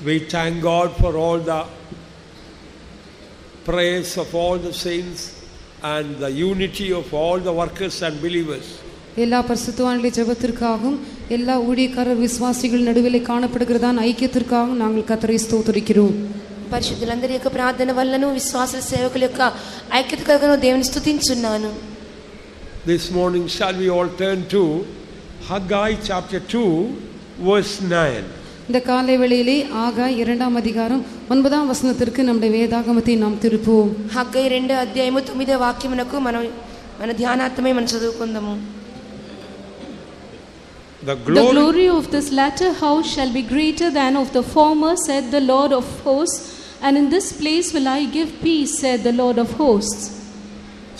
We thank God for all the prayers of all the saints and the unity of all the workers and believers. எல்லா பரிசுத்தவான்களின் ஜெபத்திற்காகவும் எல்லா ஊழியக்காரர் விசுவாசிகள் நடுவிலே காணப்படுகிறதான ஐக்கியத்திற்காகவும் நாங்கள் கர்த்தரை ஸ்தோத்திரிக்கிறோம். పరిశుద్ధులందరి యొక్క ప్రార్థన వల్లను విశ్వాసుల సేవకుల యొక్క ఐక్యత కలుగును దేవుని స్తుతించున్నాను. This morning shall we all turn to Haggai chapter 2 verse 9. இந்த காலை வேளையிலே ஆகாய் 2ஆம் அதிகாரம் 9ஆம் வசனத்திற்கு நம்முடைய வேதாகமத்தை நாம் திருப்புவோம். హగ్గై 2 అధ్యాయము 9వ వాక్యమునకు మన ధ్యానార్థమై మనం చదువుకుందాము. The glory of this latter house shall be greater than of the former, said the Lord of hosts, and in this place will I give peace, said the Lord of hosts.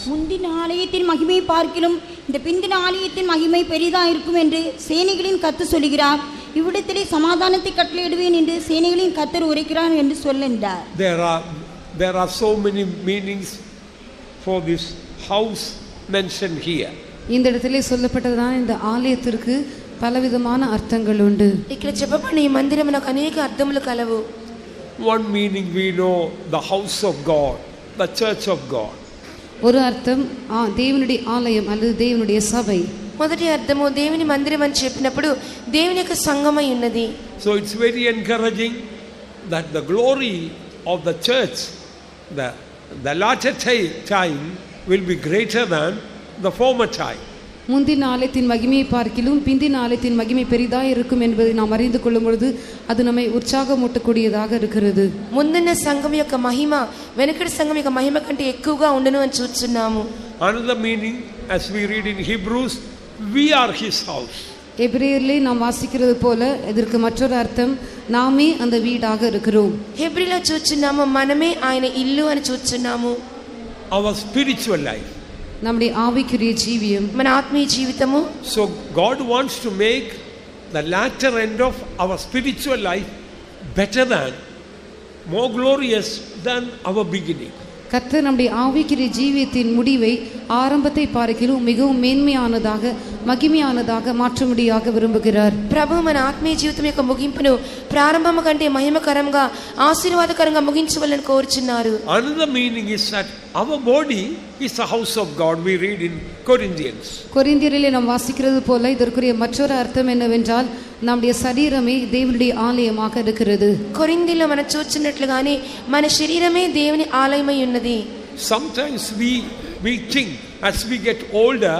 முந்தின ஆலயத்தின் மகிமை பார்க்கிலும் இந்த பிந்தின ஆலயத்தின் மகிமை பெரிதாக இருக்கும் என்று சேனைகளின் கர்த்தர் சொல்கிறார். இவ்விடத்திலே சமாதானத்தை கட்டளையிடுவேன் என்று சேனைகளின் கர்த்தர் உரைக்கிறார் என்று சொல்லுகிறார். There are so many meanings for this house mentioned here. இந்த இடத்திலே சொல்லப்பட்டதான இந்த ஆலயத்திற்கு பலவிதமான அர்த்தங்கள் உண்டு. ఇక్కడ చెప్పబడిన ఈ మందిరమునకు అనేక అర్థములు కలవు. One meaning we know, the house of God, the church of God. ஒரு அர்த்தம் தேவனுடைய ஆலயம் அல்லது தேவனுடைய சபை. మొదటి అర్థము దేవుని మందిరం అని చెప్పినప్పుడు దేవుని యొక్క సంఘమై ఉన్నది. So it's very encouraging that the glory of the church, the latter time will be greater than the former time. முந்தின ஆலயத்தின் மகிமையை பார்க்கிலும் பிந்தின ஆலயத்தின் மகிமை பெரிதாக இருக்கும் என்பதை நாம் அறிந்து கொள்ளும் பொழுது அது நம்மை உற்சாகமூட்டக்கூடியதாக இருக்கிறது. ముందున్న సంఘం యొక్క మహిమ వెనుకటి సంఘం యొక్క మహిమ కంటే ఎక్కువగా ఉండును అని చూస్తున్నాము. Another meaning, as we read in Hebrews, we are his house. எபிரேயரிலே நாம் வாசிக்கிறது போல இதற்கு மற்றொரு அர்த்தம் நாமே அந்த வீடாக இருக்கிறோம். హెబ్రీలో చూస్తున్నాము మనమే ఆయన ఇల్లు అని చూస్తున్నాము. Our spiritual life, நம்முடைய ஆவிக்குரிய ஜீவியம், మన ఆత్మీయ జీవితము. So God wants to make the latter end of our spiritual life better than, more glorious than our beginning. கர்த்தர் நம்முடைய ஆவிக்குரிய ஜீவியத்தின் முடிவை ஆரம்பத்தை பார்க்கிலும் மிகவும் மேன்மையானதாக மகிமையானதாக மாற்றும்படியாக விரும்புகிறார். ప్రభు మన ఆత్మీయ జీవితం యొక్క ముగింపును ప్రారంభము కంటే మహిమకరంగా ఆశీర్వాదకరంగా ముగించవాలని కోరుచున్నారు. Another meaning is that our body is the house of God. We read in Corinthians. கொரிந்தியரிலே நாம் வாசிக்கிறது போல இதற்குரிய மற்றொரு அர்த்தம் என்னவென்றால் நம்முடைய சரீரமே தேவனுடைய ஆலயமாக இருக்கிறது. కొరింథీలో మనం చూస్తున్నట్లుగానే మన శరీరమే దేవుని ఆలయమై ఉన్నది. Sometimes we think as we get older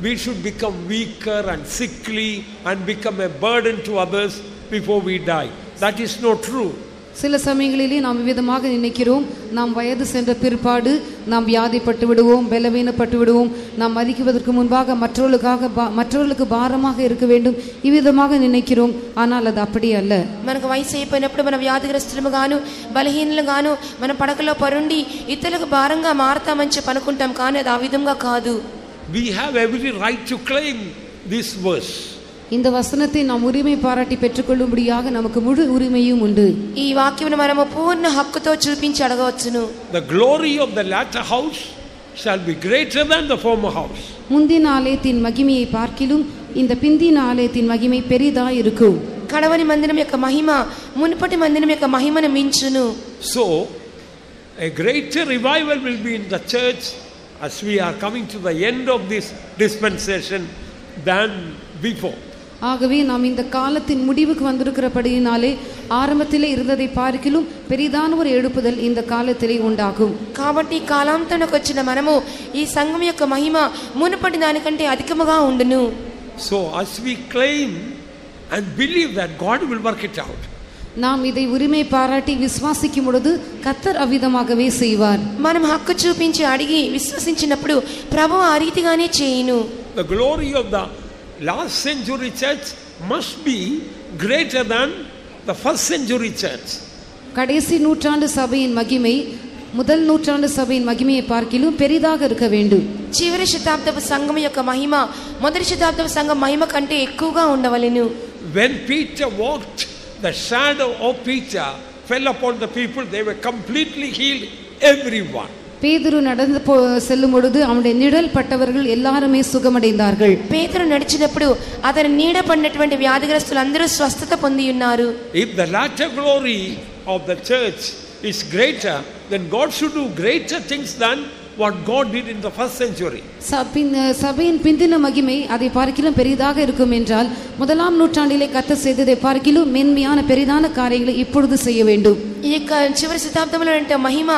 we should become weaker and sickly and become a burden to others before we die. That is not true. சில சமயங்களிலே நாம் விதமாக நினைக்கிறோம் நாம் வயது சென்ற பிற்பாடு நாம் வியாதிப்பட்டு விடுவோம், பலவீனப்பட்டு விடுவோம், நாம் மரிக்குவதற்கு முன்பாக மற்றவர்களுக்கு பாரமாக இருக்க வேண்டும் இவ்விதமாக நினைக்கிறோம். ஆனால் அது அப்படி அல்ல. మనకు వయసు అయిపోయినప్పుడు మన వ్యాధిగ్రస్తులుగాను బలహీనులుగాను మన పడకలో పరుండి ఇతరులకు భారంగా మారతామని చెప్పి అనుకుంటాం. కానీ అది ఆ విధంగా కాదు. We have every right to claim this verse. இந்த வசனத்தை நாம் உரிமை பாராட்டி பெற்றுக்கொள்ளும்படியாக நமக்கு முழு உரிமையும் உண்டு. ఈ వాక్యమును మనము పూర్ణ హక్కుతో చూపించి అడగవచ్చును. The glory of the latter house shall be greater than the former house. முந்தின ஆலயத்தின் மகிமையை பார்க்கிலும் இந்த பிந்தின ஆலயத்தின் மகிமை பெரிதாக இருக்கும். కడవరి మందిరం యొక్క మహిమ మునుపటి మందిరం యొక్క మహిమను మించును. So a greater revival will be in the church as we are coming to the end of this dispensation than before. ஆகவே நாம் இந்த காலத்தின் முடிவுக்கு வந்திருக்கிறபடியினாலே ஆரம்பத்திலே இருந்ததை பார்க்கிலும் பெரிதான ஒரு எழுப்புதல் இந்த காலத்திலே உண்டாகும். కాబట్టి కాలాంతమునకు వచ్చిన మనము ఈ సంఘం యొక్క మహిమ మునుపటి దానికంటే అధికముగా ఉండును. So as we claim and believe that God will work it out. நாம் இதை உரிமை பாராட்டி விசுவாசிக்கும் பொழுது கர்த்தர் அவ்விதமாகவே செய்வார். మనం హక్కు చూపించి అడిగి విశ్వసించినప్పుడు ప్రభువు ఆ రీతిగానే చేయును. The glory of the last century church must be greater than the first century church. கடைசி நூற்றாண்டு சபையின் மகிமை முதல் நூற்றாண்டு சபையின் மகிமையை பார்க்கிலும் பெரிதாக இருக்க வேண்டும். చివరి శతాబ్దపు సంఘం యొక్క మహిమ మొదటి శతాబ్దపు సంఘం మహిమ కంటే ఎక్కువగా ఉండవలెను. When Peter walked, the shadow of Peter fell upon the people. They were completely healed, everyone. பேதுரு நடந்து செல்லும் பொழுது அவனுடைய நிழல் பட்டவர்கள் எல்லாருமே சுகமடைந்தார்கள். పేతురు నడిచినప్పుడు అతని నీడ పడినటువంటి వ్యాధిగ్రస్తులు అందరూ స్వస్థత పొంది ఉన్నారు. If the latter glory of the church is greater, then God should do greater things than what God did in the first century. சபையின் பிந்தின மகிமை அதை பார்க்கிலும் பெரிதாக இருக்கும் என்றால் முதலாம் நூற்றாண்டிலே கர்த்தர் செய்ததை பார்க்கிலும் மேன்மையான பெரிதான காரியங்களை இப்பொழுது செய்ய வேண்டும். ఈ యొక్క చివరి శతాబ్దంలో అంటే మహిమ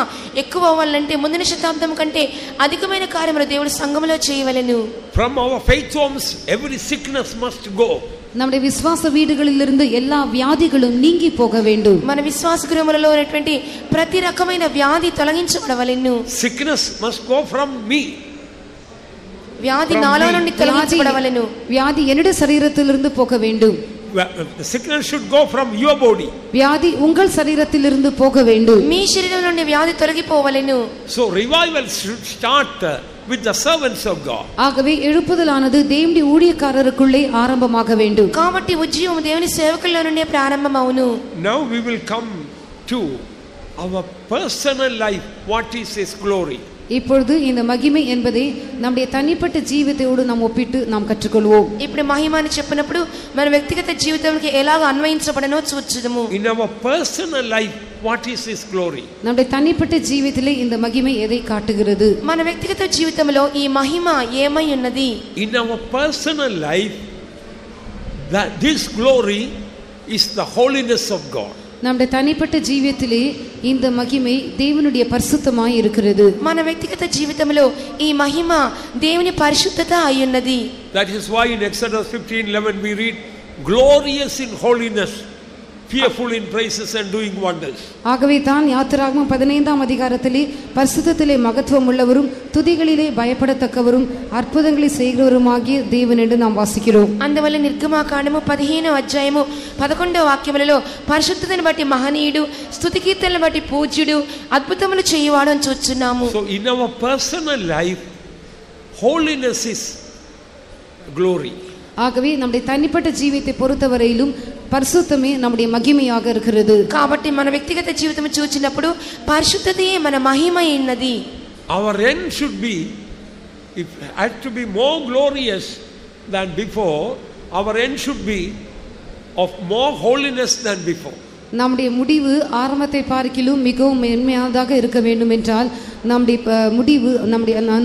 ఎక్కువ అవ్వాలంటే ముందున శతాబ్దం కంటే అధికమైన కార్యములు దేవుడు సంఘములో చేయవలెను. From our faith homes every sickness must go. நம்முடைய விசுவாச வீடுகளிலிருந்து எல்லா வியாதிகளும் நீங்கி போக வேண்டும். మన విశ్వాస గృహములలో ఉన్నటువంటి ప్రతి రకమైన వ్యాధి తొలగించబడవలెను. Sickness must go from me. వ్యాధి నాలో నుండి తొలగించబడవలెను. వ్యాధి என்னுடைய శరీరத்திலிருந்து போக வேண்டும். The sickness should go from your body. వ్యాధి உங்கள் శరీరத்திலிருந்து போக வேண்டும். మీ శరీరం నుండి వ్యాధి తొలగిపోవలెను. So revival should start with the servants of God. ஆகவே எழுப்புதலானது தேவனுடைய ஊழியக்காரருக்குள்ளே ஆரம்பமாக வேண்டும். కాబట్టి ఉజ్జీవం దేవుని సేవకుల్లో నుండి ప్రారంభమవును. Now we will come to our personal life. What is his glory? இப்பொழுது இந்த மகிமை என்பதை நம்முடைய தனிப்பட்ட ஜீவிதத்தோடு நாம் ஒப்பிட்டு நாம் கற்றுக்கொள்வோம். ఇప్పుడు మహిమ అని చెప్పినప్పుడు మన వ్యక్తిగత జీవితానికి ఎలాగ అన్వయించబడనో చూచుదము. In our personal life, what is his glory? நம்முடைய தனிப்பட்ட ஜீவிதத்திலே இந்த மகிமை எதை காட்டுகிறது? మన వ్యక్తిగత జీవితంలో ఈ మహిమ ఏమై ఉన్నది? In our personal life, that this glory is the holiness of God. நம்முடைய தனிப்பட்ட ஜீவிதத்திலே இந்த மகிமை தேவனுடைய பரிசுத்தமாய் இருக்கிறது. మన వ్యక్తిగత జీవితంలో ఈ మహిమ దేవుని పరిశుద్ధత అయ్యున్నది. That is why in Exodus 15:11 we read, glorious in holiness, fearful in praises and doing wonders. ஆகவே தான் யாத்திராகமம் 15ஆம் அதிகாரத்திலே பரிசுத்தத்திலே மகத்துவம் உள்ளவரும் துதிகளிலே பயப்படத்தக்கவரும் அற்புதங்களை செய்கிறவருமாகிய தேவன் என்று நாம் வாசிக்கிறோம். అందువల్ల నిర్గమాకాండము 15వ అధ్యాయము 11వ వాక్యములలో పరిశుద్ధతను బట్టి మహనీయుడు, స్తుతి కీర్తనలను బట్టి పూజ్యుడు, అద్భుతములు చేయువాడు అని చూస్తున్నాము. So in our personal life, holiness is glory. ஆகவே நம்முடைய தனிப்பட்ட ஜீவிதத்தை பொறுத்தவரையிலும் பரிசுத்தமே நம்முடைய மகிமையாக இருக்கிறது. కాబట్టి మన వ్యక్తిగత జీవితం చూచినప్పుడు పరిశుద్ధతయే మన మహిమ అయినది. Our end should be, if had to be more glorious than before, our end should be of more holiness than before. நம்முடைய முடிவு ஆரம்பத்தை பார்க்கிலும் மிகவும் மேன்மையானதாக இருக்க வேண்டும் என்றால் நம்முடைய முடிவு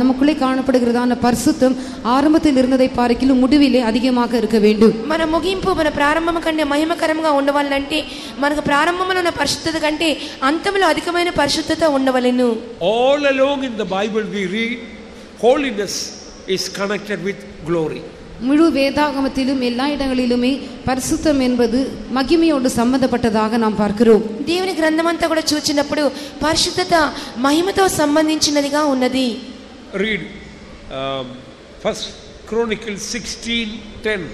நமக்குள்ளே காணப்படுகிறதான பரிசுத்தம் ஆரம்பத்தில் இருந்ததை பார்க்கிலும் முடிவிலே அதிகமாக இருக்க வேண்டும். మన ముగింపు మన ప్రారంభం కంటే మహిమకరంగా ఉండవాలంటే మనకు ప్రారంభంలో ఉన్న పరిశుద్ధత కంటే అంతంలో అధికమైన పరిశుద్ధత ఉండవలెను. All along in the Bible we read holiness is connected with glory. முழு வேதாகமத்திலும் எல்லா இடங்களிலுமே பரிசுத்தம் என்பது மகிமையோடு சம்பந்தப்பட்டதாக நாம் பார்க்கிறோம். దేవుని గ్రంథమంతా కూడా చూచినప్పుడు పరిశుద్ధత మహిమతో సంబంధించినదిగా ఉన్నది. Read First Chronicles 16:10.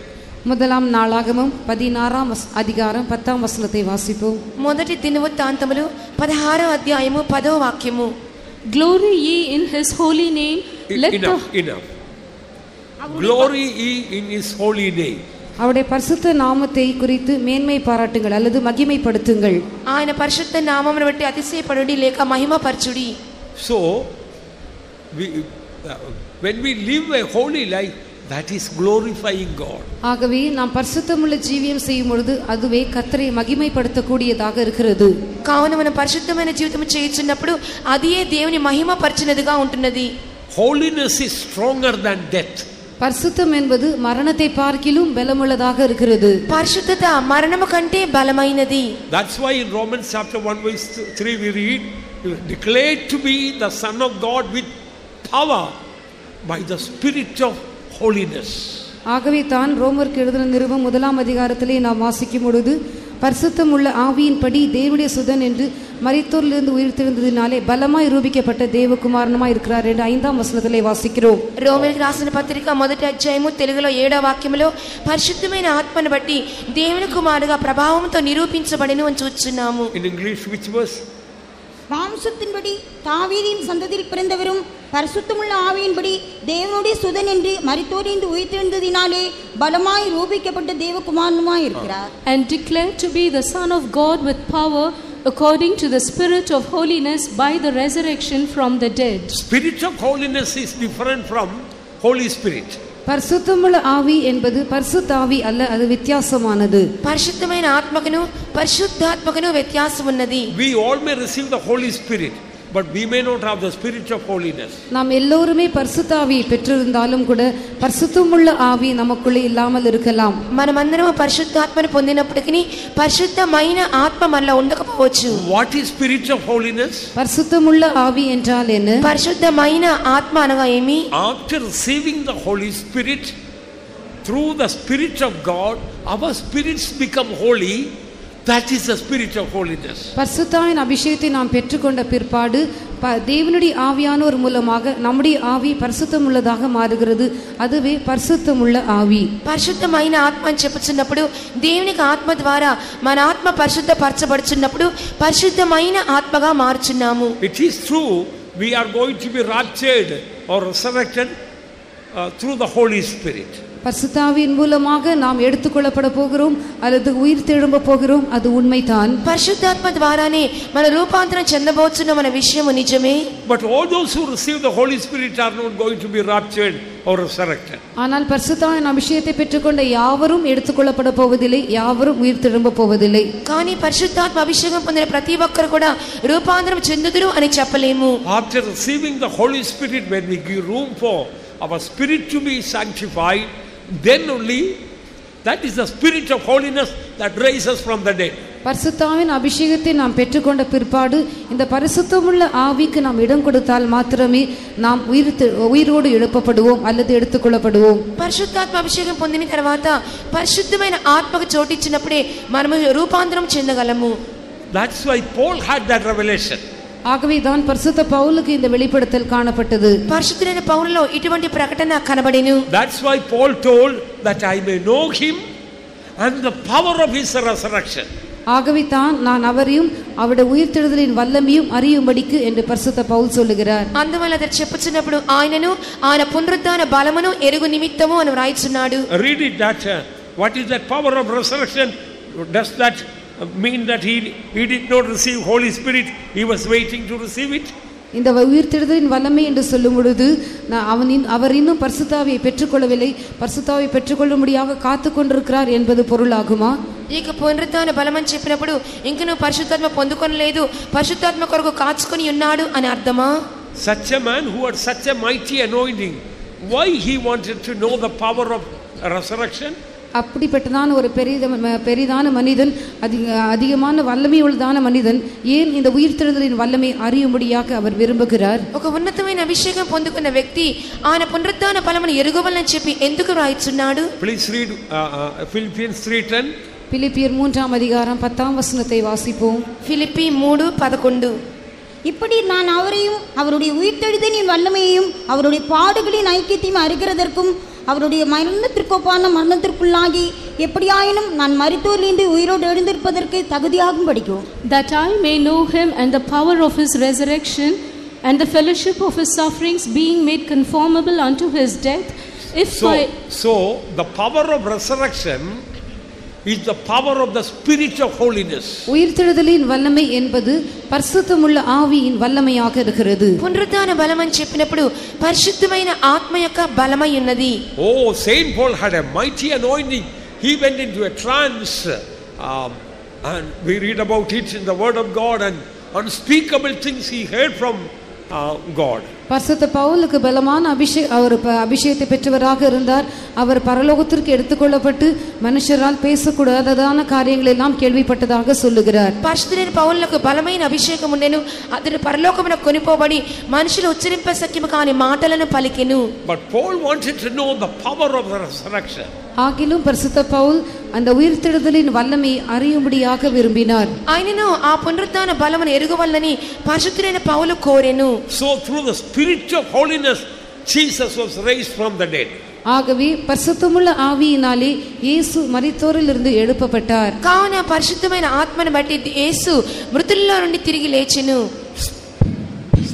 முதலாம் நாளாகமம் 16ஆம் அதிகாரம் 10ஆம் வசனத்தை வாசிப்போம். మొదటి దినవృత్తాంతములు 16వ అధ్యాయము 10వ వాక్యము. Glory ye in his holy name. Enough. Glory ye in his holy name. அவருடைய பரிசுத்த நாமத்தை குறித்து மேன்மை பாராட்டுங்கள் அல்லது மகிமைப்படுத்துங்கள். ఆయన పరిశుద్ధ నామమును బట్టి అతిశయపడుడి లేక మహిమపరచుడి. So when we live a holy life, that is glorifying God. ஆகவே நாம் பரிசுத்தமுள்ள ஜீவியம் செய்யும் பொழுது அதுவே கர்த்தரை மகிமைப்படுத்தக்கூடியதாக இருக்கிறது. కావున మనం పరిశుద్ధమైన జీవితం చేయుచున్నప్పుడు అదియే దేవుని మహిమపరచినదిగా ఉంటున్నది. Holiness is stronger than death. பரிசுத்தம் என்பது மரணத்தை பார்க்கிலும் பலமுள்ளதாக இருக்கிறது. పరిశుద్ధత మరణము కంటే బలమైనది. That's why in Romans chapter 1 verse 3 we read, declared to be the son of God with power by the spirit of holiness. ஆகவே தான் ரோமருக்கு எழுதின நிருபம் 1ஆம் அதிகாரத்திலே நாம் வாசிக்கும் பொழுது பரிசுத்தம் உள்ள ஆவியின்படி தேவனுடைய சுதன் என்று மரித்தோரிலிருந்து உயிர்த்தெழுந்ததினாலே பலமாய் ரூபிக்கப்பட்ட தேவகுமாரனுமாய் இருக்கிறார் என்று 5ஆம் வசனத்திலே வாசிக்கிறோம். రోమీయులకు రాసిన పత్రిక మొదటి అధ్యాయము తెలుగులో 7వ వాక్యములో పరిశుద్ధమైన ఆత్మను బట్టి దేవుని కుమారుగా ప్రభావంతో నిరూపించబడెను అని చూస్తున్నాము. In English which verse? மாம்சத்தின்படி தாவீதின் சந்ததியில் பிறந்தவரும் பரிசுத்தமுள்ள ஆவியின்படி தேவனுடைய சுதன் என்று மரித்தோரிலிருந்து உயிர்த்தெழுந்ததினாலே பலமாய் ரூபிக்கப்பட்ட தேவகுமாரனுமாய் இருக்கிறார். And declared to be the son of God with power according to the Spirit of holiness by the resurrection from the dead. Spirit of holiness is different from Holy Spirit. பரிசுத்தமுள்ள ஆவி என்பது பரிசுத்த ஆவி அல்ல, அது வித்தியாசமானது. పరిశుద్ధమైన ఆత్మకును పరిశుద్ధాత్మకును వ్యత్యాసం ఉన్నది. We all may receive the Holy Spirit, but we may not have the spirit of holiness. நாம் எல்லோருமே பரிசுத்த ஆவியை பெற்றிருந்தாலும் கூட பரிசுத்தமுள்ள ஆவி நமக்குள்ளே இல்லாமல் இருக்கலாம். మనమందరం పరిశుద్ధాత్మను పొందినప్పటికీ పరిశుద్ధమైన ఆత్మ మనలో ఉండకపోవచ్చు. What is spirit of holiness? பரிசுத்தமுள்ள ஆவி என்றால் என்ன? పరిశుద్ధమైన ఆత్మ అనగా ఏమి? After receiving the Holy Spirit, through the Spirit of God, our spirits become holy. That is the spirit of holiness. பரிசுத்தாவின் அபிஷேகத்தை நாம் பெற்றுக்கொண்ட பிற்பாடு தேவனுடைய ஆவியானவர் மூலமாக நம்முடைய ஆவி பரிசுத்தமுள்ளதாக மாறுகிறது. அதுவே பரிசுத்தமுள்ள ஆவி. పరిశుద్ధమైన ఆత్మ అని చెప్పుచున్నప్పుడు దేవునికి ఆత్మ ద్వారా మన ఆత్మ పరిశుద్ధపరచబడుచున్నప్పుడు పరిశుద్ధమైన ఆత్మగా మారుచున్నాము. It is true we are going to be raptured or resurrected through the Holy Spirit. பரிசுத்தாவின் மூலமாக நாம் எடுத்துக்கொள்ளப்பட போகிறோம் அல்லது உயிர் தெழும்ப போகிறோம், அது உண்மைதான். పరిశుద్ధాత్మ ద్వారానే మన రూపాంతరం చెందబోతున్న మన విషయము నిజమే. But all those who receive the Holy Spirit are not going to be raptured or resurrected. ஆனால் பரிசுத்தாவின் அபிஷேகத்தை பெற்றுக்கொண்ட யாவரும் எடுத்துக்கொள்ளப்பட போவதில்லை, யாவரும் உயிர் தெழும்ப போவதில்லை. కానీ పరిశుద్ధాత్మ అభిషేకం పొందిన ప్రతి ఒక్కరు కూడా రూపాంతరం చెందుదురు అని చెప్పలేము. After receiving the Holy Spirit, when we give room for our spirit to be sanctified, then only that is the spirit of holiness that raises from the dead. பரிசுத்தாவின் அபிஷேகத்தை நாம் பெற்றுக்கொண்ட பிற்பாடு இந்த பரிசுத்தமுள்ள ஆவிக்கு நாம் இடம் கொடுத்தால் மாத்திரமே நாம் உயிரோடு எழுப்பப்படுவோம் அல்லது எடுத்துக்கொள்ளப்படுவோம். పరిశుద్ధాత్మ అభిషేకం పొందిన తర్వాత పరిశుద్ధమైన ఆత్మకు చోటిచ్చినప్పుడే మనము రూపాంతరం చెందగలము. That's why Paul had that revelation. ஆகவே தான் பரிசுத்த பவுலுக்கு இந்த வெளிப்படுத்தல் காணப்பட்டது. పరిశుద్ధుడైన పౌలులో ఇటువంటి ప్రకటన కనబడెను. That's why Paul told that I may know him and the power of his resurrection. ஆகவே தான் நான் அவரையும் அவருடைய உயிர்த்தெழுதலின் வல்லமையும் அறியும்படிக்கு என்று பரிசுத்த பவுல் சொல்லுகிறார். అందువల్ల అది చెప్పుచున్నప్పుడు ఆయనను ఆయన పునరుద్ధాన బలమును ఎరుగు నిమిత్తము అని వ్రాయిచున్నాడు. Read it, that what is that power of resurrection? Does that mean that he did not receive Holy Spirit, he was waiting to receive it? இந்த உயிர்த்தெழுதலின் வல்லமை என்று சொல்லும் பொழுது அவர் இன்னும் பரிசுத்தாவியை பெற்றுக்கொள்ளவில்லை, பரிசுத்தாவியை பெற்றுக்கொள்ளும்படியாக காத்து கொண்டிருக்கிறார் என்பது பொருளாகுமா? ఇక పునరుద్ధాన బలమని చెప్పినప్పుడు ఇంక నువ్వు పరిశుద్ధాత్మ పొందుకొనలేదు, పరిశుద్ధాత్మ కొరకు కాచుకొని ఉన్నాడు అని అర్థమా? Such a man who had such a mighty anointing, why he wanted to know the power of resurrection? அப்படிப்பட்டதான ஒரு பெரிதான மனிதன், அதிகமான வல்லமை உள்ளதான மனிதன் ஏன் இந்த உயிர்த்தெழுதலின் வல்லமை அறியும்படியாக அவர் விரும்புகிறார்? ఒక ఉన్నతమైన అభిషేకం పొందుకున్న వ్యక్తి ఆయన పునరుద్ధాన బలమును ఎరుగవలనని చెప్పి ఎందుకు రాయిచున్నాడు? Please read Philippians 3:10. பிலிப்பியர் 3ஆம் அதிகாரம் 10ஆம் வசனத்தை வாசிப்போம். பிலிப்பி 3:11. இப்படி நான் அவரையும் அவருடைய உயிர்த்தெழுதலின் வல்லமையையும் அவருடைய பாடுகளின் ஐக்கியத்தையும் அறிகிறதற்கும் அவருடைய மரணத்திற்கொப்பான மரணத்திற்குள்ளாகி எப்படியாயினும் நான் மரித்தோரிலிருந்து உயிரோடு எழுந்திருப்பதற்கு தகுதியாகும் படிக்கும். That I may know him and the power of his resurrection and the fellowship of his sufferings, being made conformable unto his death. So the power of resurrection is the power of the spirit of holiness. உயிர்த்தெழுதலின் வல்லமை என்பது பரிசுத்தமுள்ள ஆவியின் வல்லமையாக இருக்கிறது. పునరుద్ధాన బలం అని చెప్పినప్పుడు పరిశుద్ధమైన ఆత్మ యొక్క బలమై ఉన్నది. Oh, Saint Paul had a mighty anointing. He went into a trance, and we read about it in the word of God, and unspeakable things he heard from God. பரிசுத்த பவுலுக்கு பலமான அபிஷேகத்தை பெற்றவராக இருந்தார். அவர் பரலோகத்திற்கு எடுத்துக்கொள்ளப்பட்டு மனுஷரால் பேசக்கூடாததான காரியங்கள் எல்லாம் கேள்விப்பட்டதாக சொல்லுகிறார். పరిశుద్ధుడైన పౌలుకు బలమైన అభిషేకం ఉండెను. అతడు పరలోకమునకు కొనిపోబడి మనుషులు ఉచ్చరింప సఖ్యము కాని మాటలను పలికెను. But Paul wanted to know the power of the resurrection. ஆகிலும் பரிசுத்த பவுல் அந்த உயிர்த்தெழுதலின் வல்லமையை அறியும்படியாக விரும்பினார். ఆయనను ఆ పునరుద్ధాన బలమును ఎరుగవలనని పరిశుద్ధుడైన పౌలు కోరెను. So through the spirit of holiness Jesus was raised from the dead. ஆகவே பரிசுத்தமுள்ள ஆவியினாலே இயேசு மரித்தோரிலிருந்து எழுப்பப்பட்டார். కావున పరిశుద్ధమైన ఆత్మను బట్టి యేసు మృతుల్లో నుండి తిరిగి లేచెను.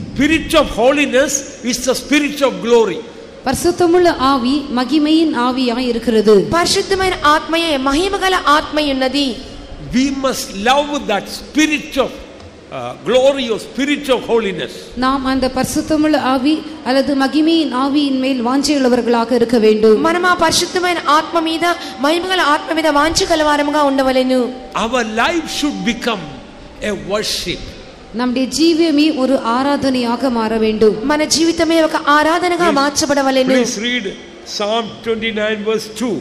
Spirit of holiness is the spirit of glory. பரிசுத்தமுள்ள ஆவி மகிமையின் ஆவியாய் இருக்கிறது. పరిశుద్ధమైన ఆత్మయే మహిమగల ఆత్మయున్నది. we must love that spirit of glory or spirit of holiness. நாம் அந்த பரிசுத்தமுள்ள ஆவி அல்லது மகிமையின் ஆவியின் மேல் வாஞ்சையுள்ளவர்களாக இருக்க வேண்டும். మనం ఆ పరిశుద్ధమైన ఆత్మ మీద మహిమగల ఆత్మ మీద వాంఛ కలవారముగా ఉండవలెను. Our life should become a worship. நம்முடைய ஜீவியமே ஒரு ஆராதனையாக மாற வேண்டும். మన జీవితమే ఒక ఆరాధనగా మార్చబడవలెను. Please read Psalm 29 verse 2.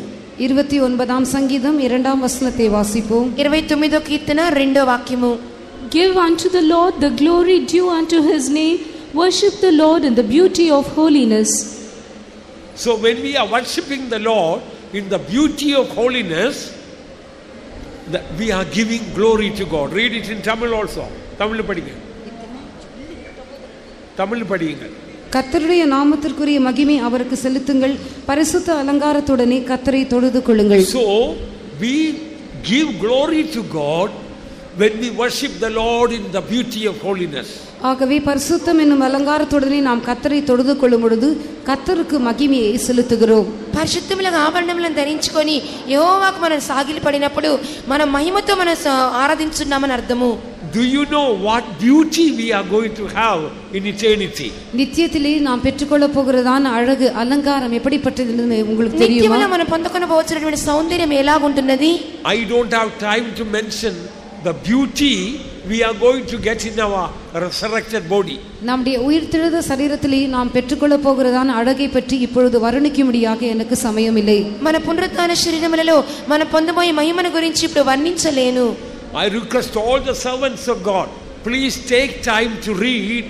29ஆம் சங்கீதம் 2ஆம் வசனத்தை வாசிப்போம். 29వ కీర్తన 2వ వాక్యము. Give unto the Lord the glory due unto his name. Worship the Lord in the beauty of holiness. So when we are worshiping the Lord in the beauty of holiness, that we are giving glory to God. Read it in Tamil also. Tamil படிங்க. Tamil படிங்க. கர்த்தருடைய நாமத்திற்குரிய மகிமை அவருக்கு செலுத்துங்கள், பரிசுத்த அலங்காரத்துடனே கர்த்தரை தொழுது கொள்ளுங்கள். So we give glory to God when we worship the Lord in the beauty of holiness. ஆகவே பரிசுத்தம் என்னும் அலங்காரத்துடனே நாம் கர்த்தரை தொழுது கொள்ளும் பொழுது கர்த்தருக்கு மகிமையை செலுத்துகிறோம். పరిశుద్ధముల ఆభరణములను ధరించుకొని యెహోవాకు మనం సాగిలపడినప్పుడు మనం మహిమతో మనం ఆరాధించున్నామని అర్థము. Do you know what beauty we are going to have in eternity? நித்தியத்திலே நாம் பெற்றுக்கொள்ள போகிறதான அழகு அலங்காரம் எப்படிப்பட்டது என்று உங்களுக்கு தெரியுமா? నిత్యములో మనం పొందుకొనబోతున్నటువంటి సౌందర్యం ఎలాగుంటున్నది? I don't have time to mention the beauty we are going to get in our resurrected body. நம்முடைய உயிர்த்தெழுந்த சரீரத்திலே நாம் பெற்றுக்கொள்ள போகிறதான அழகை பற்றி இப்பொழுது வர்ணிக்கும்படியாக எனக்கு சமயமில்லை. మన పునరుత్థాన శరీరములలో మనం పొందబోయే మహిమను గురించి ఇప్పుడు వర్ణించలేను. I request all the servants of God, please take time to read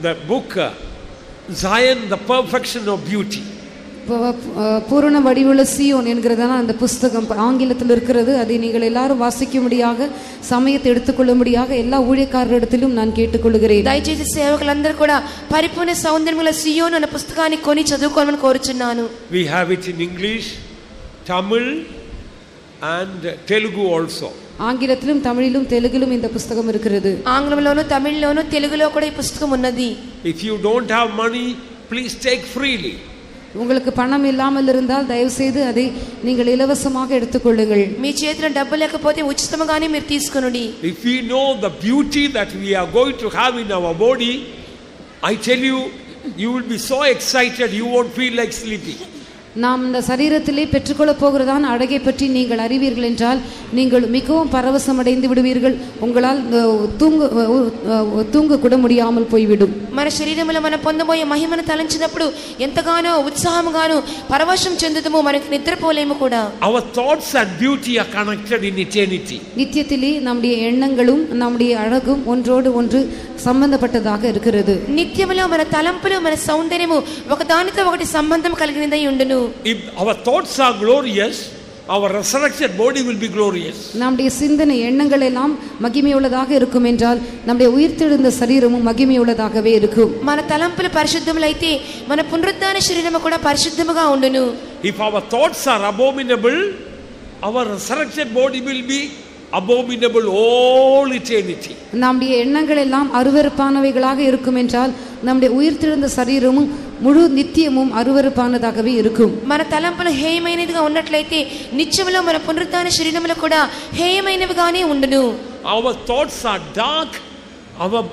that book, Zion, the perfection of beauty. பூரண வடிவுள்ள சீயோன் என்கிறதான அந்த புஸ்தகம் ஆங்கிலத்தில் இருக்கிறது. அதை நீங்கள் எல்லாரும் வாசிக்கும்படியாக சமயத்தை எடுத்துக்கொள்ளும்படியாக எல்லா ஊழியக்காரரிடத்திலும் நான் கேட்டுக்கொள்கிறேன். దయచేసి సేవకులందరూ కూడా పరిపూర్ణ సౌందర్యముల సియోను అనే పుస్తకాన్ని కొని చదువుకోవాలని కోరుచున్నాను. We have it in English, Tamil and Telugu also. ஆங்கிலத்திலும் தமிழிலும் தெலுங்கிலும் இந்த புஸ்தகம் இருக்கிறது. ఆంగ్లంలోను తమిళ్లోను తెలుగులో కూడా ఈ పుస్తకం ఉన్నది. If you don't have money, please take freely. உங்களுக்கு பணம் இல்லாமல் இருந்தால் தயவு செய்து அதை நீங்கள் இலவசமாக எடுத்துக்கொள்ளுங்கள். మీ చేతిలో డబ్బు లేకపోతే ఉచితంగానే మీరు తీసుకొనుడి. If we know the beauty that we are going to have in our body, I tell you, you will be so excited you won't feel like sleeping. நாம் இந்த சரீரத்திலே பெற்றுக்கொள்ள போகிறதான அழகை பற்றி நீங்கள் அறிவீர்கள் என்றால் நீங்கள் மிகவும் பரவசம் அடைந்து விடுவீர்கள். உங்களால் தூங்க கூட முடியாமல் போய்விடும். మన శరీరములో మనం పొందబోయే మహిమను తలంచినప్పుడు ఎంతగానో ఉత్సాహముగాను పరవశం చెందుతామో మనకు నిద్రపోలేము కూడా. Our thoughts and beauty are connected in eternity. நித்தியத்திலே நம்முடைய எண்ணங்களும் நம்முடைய அழகும் ஒன்றோடு ஒன்று సంబంధపట్టதாக இருக்கிறது. నిత్యములో మన తలంపులు మన సౌందర్యము ఒకదానితో ఒకటి సంబంధం కలిగినదై ఉండును. If our thoughts are glorious, our resurrected body will be glorious. நம்முடைய சிந்தனை எண்ணங்கள் எல்லாம் மகிமையுள்ளதாக இருக்கும் என்றால் நம்முடைய உயிர்த்தெழுந்த சரீரமும் மகிமையுள்ளதாகவே இருக்கும். మన తలంపులు పరిశుద్ధములైతే మన పునరుత్థాన శరీరము కూడా పరిశుద్ధముగా ఉండును. If our thoughts are abominable, our resurrected body will be abominable all eternity. நம்முடைய எண்ணங்கள் எல்லாம் அருவருப்பானவைகளாக இருக்கும் என்றால் நம்முடைய உயிர்த்தெழுந்த சரீரமும் முழு நித்தியமும் அருவருப்பானதாகவே இருக்கும். మన తలంపులు హేయమైనదిగా ఉన్నట్లయితే నిత్యములో మన పునరుత్థాన శరీరములు కూడా హేయమైనవిగానే ఉండును. Our thoughts are dark, our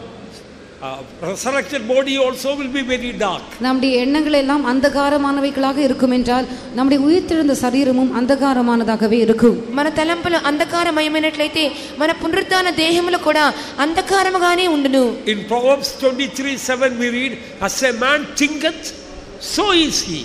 resurrected body also will be very dark. நம்முடைய எண்ணங்கள் எல்லாம் அந்தகாரமானவைகளாக இருக்கும் என்றால் நம்முடைய உயிர்த்தெழுந்த சரீரமும் அந்தகாரமானதாகவே இருக்கும். మన తలంపులు అంధకారమయమైనట్లయితే మన పునరుత్థాన దేహములు కూడా అంధకారముగానే ఉండును. In Proverbs 23:7 we read, as a man thinketh, so is he.